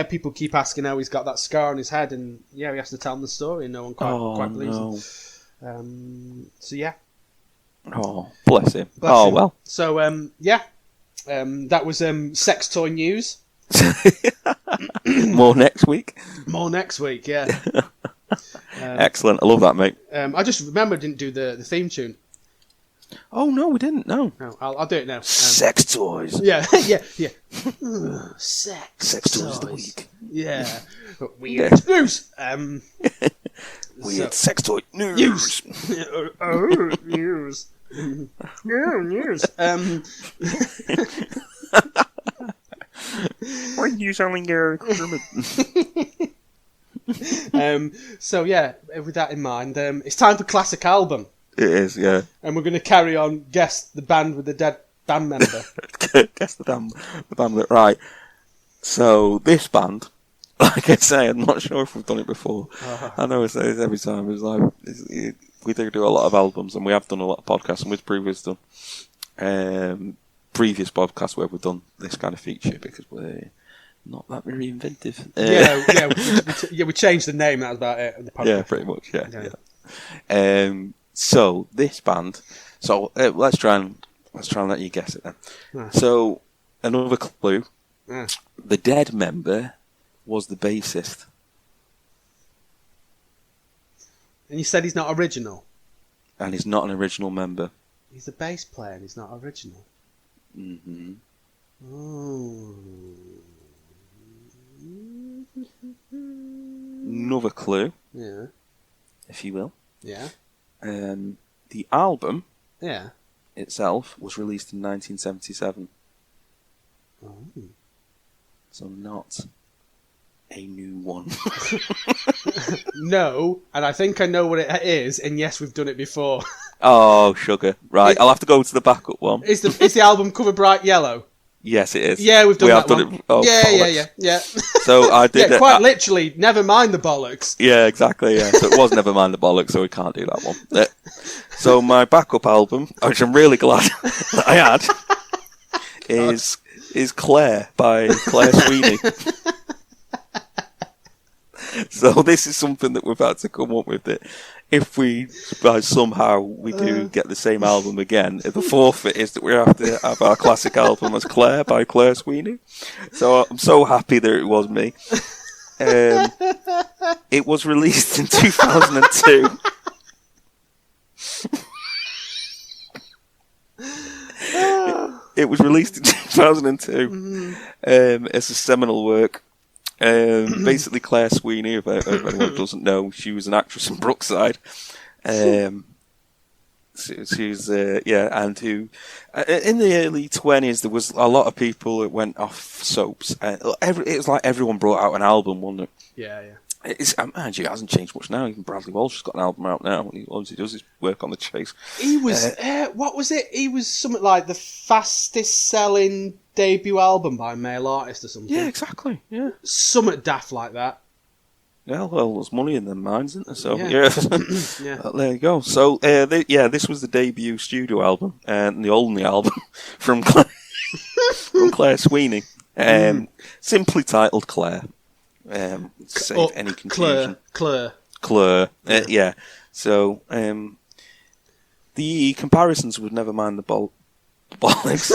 people keep asking how he's got that scar on his head, and he has to tell them the story, and no one quite believes him. So yeah. Oh, bless him. Bless him. Well. So that was sex toy news. More next week. More next week, yeah. Excellent. I love that, mate. I just remember I didn't do the theme tune. Oh no, we didn't. No. I'll do it now. Sex toys. Yeah. Sex toys of the week. Yeah. Weird news. Weird sex toy news. News. News. Why are you sounding Kermit? So yeah, with that in mind, it's time for classic album. It is, yeah. And we're going to carry on. Guess the band with the dead band member. Guess the band that right. So this band, like I say, I'm not sure if we've done it before. I know I say this every time. We do a lot of albums, and we have done a lot of podcasts, and we've previously done previous podcasts where we've done this kind of feature because we're not that very inventive. We changed the name. That was about it. The podcast. Yeah, pretty much. Yeah. So this band. So let's try and let you guess it then. So another clue. The dead member was the bassist. And you said he's not original. And he's not an original member. He's a bass player and he's not original. Mm-hmm. Oh. Another clue. Yeah. If you will. Yeah. The album. Yeah. Itself was released in 1977. Oh. So not a new one. No, and I think I know what it is, and yes, we've done it before. Oh, sugar. Right, I'll have to go to the backup one. Is the album cover bright yellow? Yes, it is. Yeah, we've done that one. Yeah. So I did quite literally, never mind the bollocks. Yeah, exactly, yeah. So it was Never Mind the Bollocks, so we can't do that one. So my backup album, which I'm really glad that I had, is Claire by Claire Sweeney. So this is something that we've had to come up with. That if we somehow we do get the same album again, the forfeit is that we have to have our classic album as Claire by Claire Sweeney. So I'm so happy that it was me. It was released in 2002. It was released in 2002 as a seminal work. Basically, Claire Sweeney, if anyone doesn't know, she was an actress in Brookside. She's and who in the early 20s there was a lot of people that went off soaps. It was like everyone brought out an album, wasn't it? Yeah. It hasn't changed much now. Even Bradley Walsh has got an album out now. All he does is work on the chase. He was what was it? He was something like the fastest selling debut album by a male artist or something. Yeah, exactly. Yeah, something daft like that. Yeah, well, there's money in their minds, isn't there? So yeah. Yeah. There you go. So this was the debut studio album and the only album from Claire Sweeney, simply titled Claire. Save any confusion. Claire. Yeah. So the comparisons would never mind the bollocks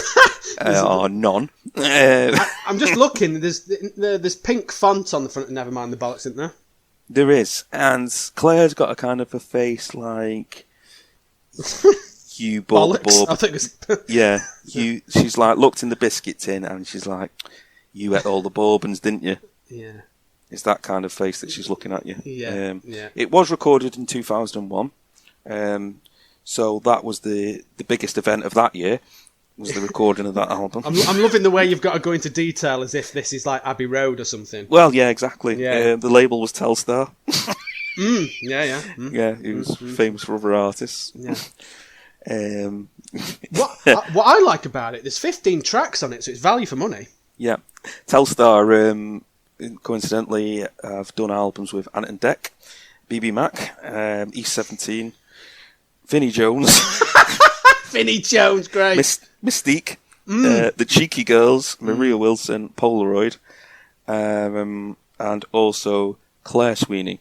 are none. I'm just looking. There's pink font on the front of Nevermind the Bollocks, isn't there? There is, and Claire's got a kind of a face like you bought the I think it's yeah. She's like looked in the biscuit tin and she's like, you ate all the bourbons, didn't you? Yeah. It's that kind of face that she's looking at you. Yeah. It was recorded in 2001. So that was the biggest event of that year, was the recording of that album. I'm loving the way you've got to go into detail as if this is like Abbey Road or something. Well, yeah, exactly. Yeah. The label was Telstar. Yeah. Yeah, he was famous for other artists. Yeah. What what I like about it, there's 15 tracks on it, so it's value for money. Yeah. Telstar coincidentally, I've done albums with Ant and Dec, BB Mac, East 17, Vinnie Jones, Vinnie Jones, great. Mystique, The Cheeky Girls, Maria Wilson, Polaroid, and also Claire Sweeney.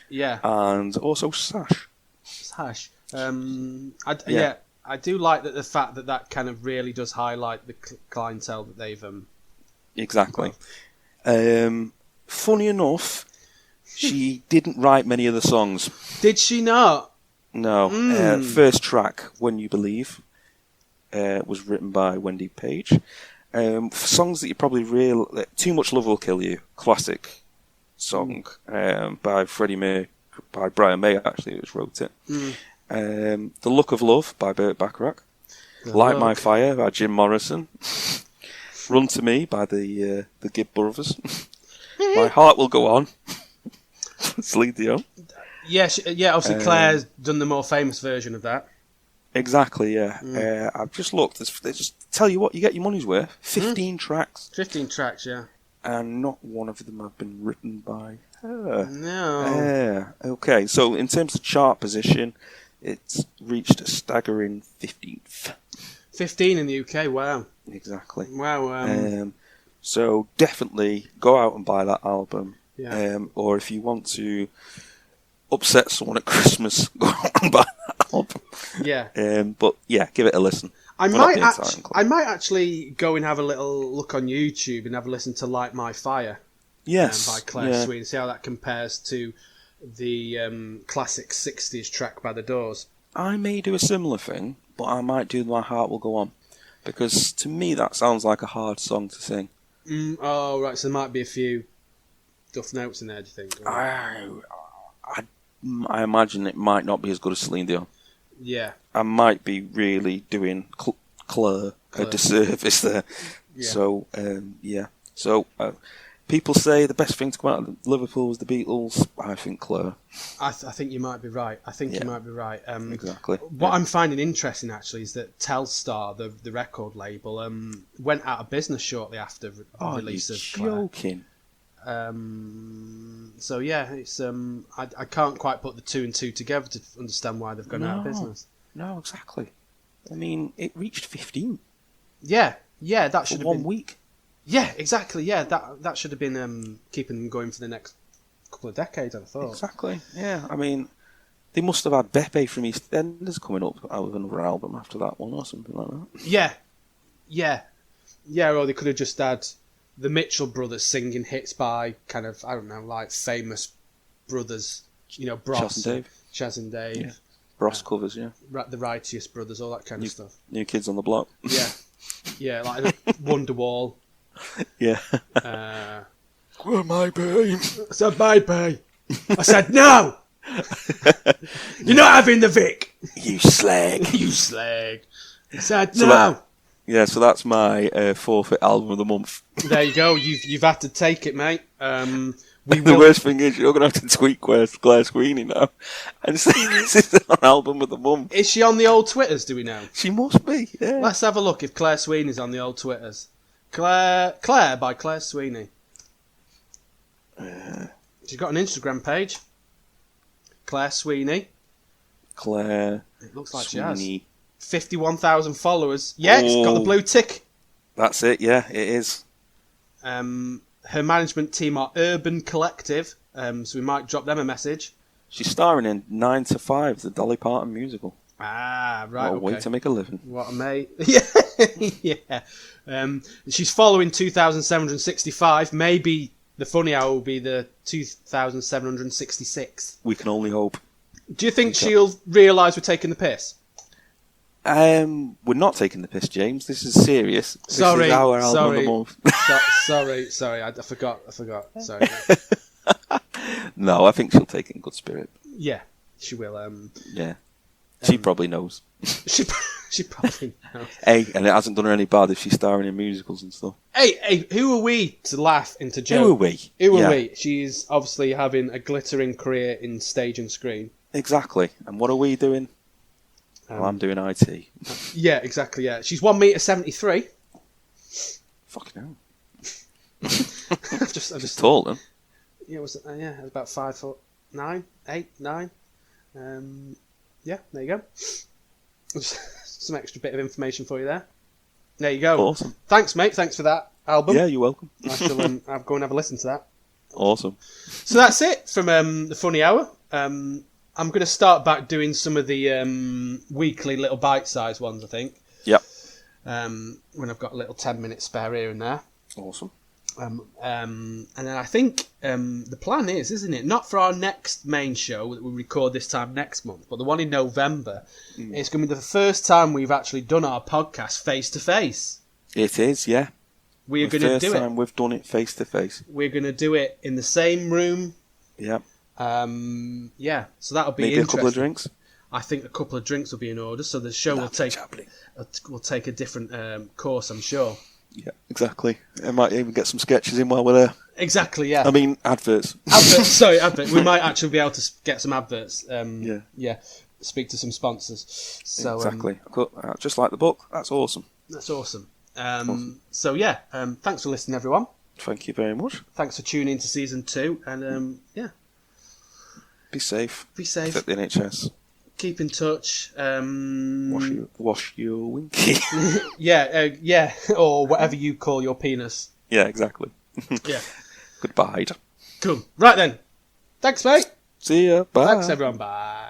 Yeah. And also Sash. Sash. I do like that the fact that kind of really does highlight the clientele that they've... Exactly. Funny enough, she didn't write many of the songs. Did she not? No. First track, When You Believe, was written by Wendy Page. For songs that you probably Too Much Love Will Kill You, classic song by Freddie May, by Brian May actually, who wrote it. The Look of Love by Burt Bacharach. Light My Fire by Jim Morrison. Run to Me by the Gibb Brothers. My Heart Will Go On. Celine Dion. Yeah, obviously Claire's done the more famous version of that. Exactly, yeah. I've just looked. They just tell you what, you get your money's worth. 15 tracks. 15 tracks, yeah. And not one of them have been written by her. No. Okay, so in terms of chart position, it's reached a staggering 15th. 15 in the UK, wow. Exactly. Wow. So definitely go out and buy that album. Yeah. Or if you want to upset someone at Christmas, go out and buy that album. Yeah. But yeah, give it a listen. I might actually go and have a little look on YouTube and have a listen to Light My Fire. Yes. By Claire Sweeney. See how that compares to the classic 60s track by The Doors. I may do a similar thing, but I might do My Heart Will Go On. Because to me that sounds like a hard song to sing. Oh, right, so there might be a few duff notes in there, do you think? I imagine it might not be as good as Celine Dion. Yeah. I might be really doing Claire a disservice there. Yeah. So, So, people say the best thing to come out of Liverpool was the Beatles. I think Claire. I think you might be right. You might be right. Exactly. What I'm finding interesting, actually, is that Telstar, the record label, went out of business shortly after the release of Claire. Joking. So yeah, it's I can't quite put the two and two together to understand why they've gone out of business. No, exactly. I mean, it reached 15. Yeah, that should have been 1 week. Yeah, exactly. Yeah, that should have been keeping them going for the next couple of decades, I thought. Exactly. Yeah, I mean, they must have had Beppe from EastEnders coming up out with another album after that one or something like that. Yeah. Or they could have just had the Mitchell brothers singing hits by kind of, I don't know, like famous brothers, Bros, Chaz and Dave. Yeah. Bros covers, yeah. The Righteous Brothers, all that kind of stuff. New Kids on the Block. Yeah, like Wonderwall. Yeah. Well, my babe. I said, my pay. I said, no! You're not having the Vic. You slag. You slag. I said, no! So that's my forfeit album of the month. There you go. You've had to take it, mate. The worst thing is you're going to have to tweet Claire Sweeney now and say this is an album of the month. Is she on the old Twitters, do we know? She must be, yeah. Let's have a look if Claire Sweeney's on the old Twitters. Claire by Claire Sweeney. She's got an Instagram page. Claire Sweeney. Claire It looks like Sweeney. she has. 51,000 followers. Yeah, it's got the blue tick. That's it, yeah, it is. Her management team are Urban Collective, so we might drop them a message. She's starring in 9 to 5, the Dolly Parton musical. Ah, right. What a way to make a living. What a mate. Yeah. She's following 2,765. Maybe the funny hour will be the 2,766. We can only hope. Do you think she'll realise we're taking the piss? We're not taking the piss, James. This is serious. This is our album of the month. Sorry. I forgot. Sorry. No, I think she'll take it in good spirit. Yeah, she will. Yeah. She probably knows. She probably knows. Hey, and it hasn't done her any bad if she's starring in musicals and stuff. Hey, who are we to laugh into joke? Who are we? Who are we? She's obviously having a glittering career in stage and screen. Exactly. And what are we doing? Well, I'm doing IT. Yeah, exactly, yeah. She's 1 metre 73. Fucking hell. I just Tall, then. Yeah, was about 5'9", 8, 9. Yeah, there you go. Just some extra bit of information for you there. There you go. Awesome. Thanks, mate. Thanks for that album. Yeah, you're welcome. I shall I'll go and have a listen to that. Awesome. So that's it from the Funny Hour. I'm going to start back doing some of the weekly little bite-sized ones, I think. Yep. When I've got a little 10-minute spare here and there. Awesome. And then I think the plan is, isn't it, not for our next main show that we record this time next month, but the one in November. It's going to be the first time we've actually done our podcast face-to-face. It is, yeah. We are going to do it. First time we've done it face-to-face. We're going to do it in the same room. Yep. Yeah, so that'll be Maybe interesting. a couple of drinks. I think a couple of drinks will be in order, so the show will take a different course, I'm sure. Yeah, exactly. I might even get some sketches in while we're there. Exactly, yeah. I mean, adverts. Adverts. We might actually be able to get some adverts. Yeah. Speak to some sponsors. So exactly. Just like the book. That's awesome. That's awesome. So yeah, thanks for listening, everyone. Thank you very much. Thanks for tuning in to season 2, and yeah. Be safe. Be safe. At the NHS. Keep in touch. Wash your winky. Yeah, or whatever you call your penis. Yeah, exactly. Yeah. Goodbye. Cool. Right then. Thanks, mate. See ya. Bye. Thanks, everyone. Bye.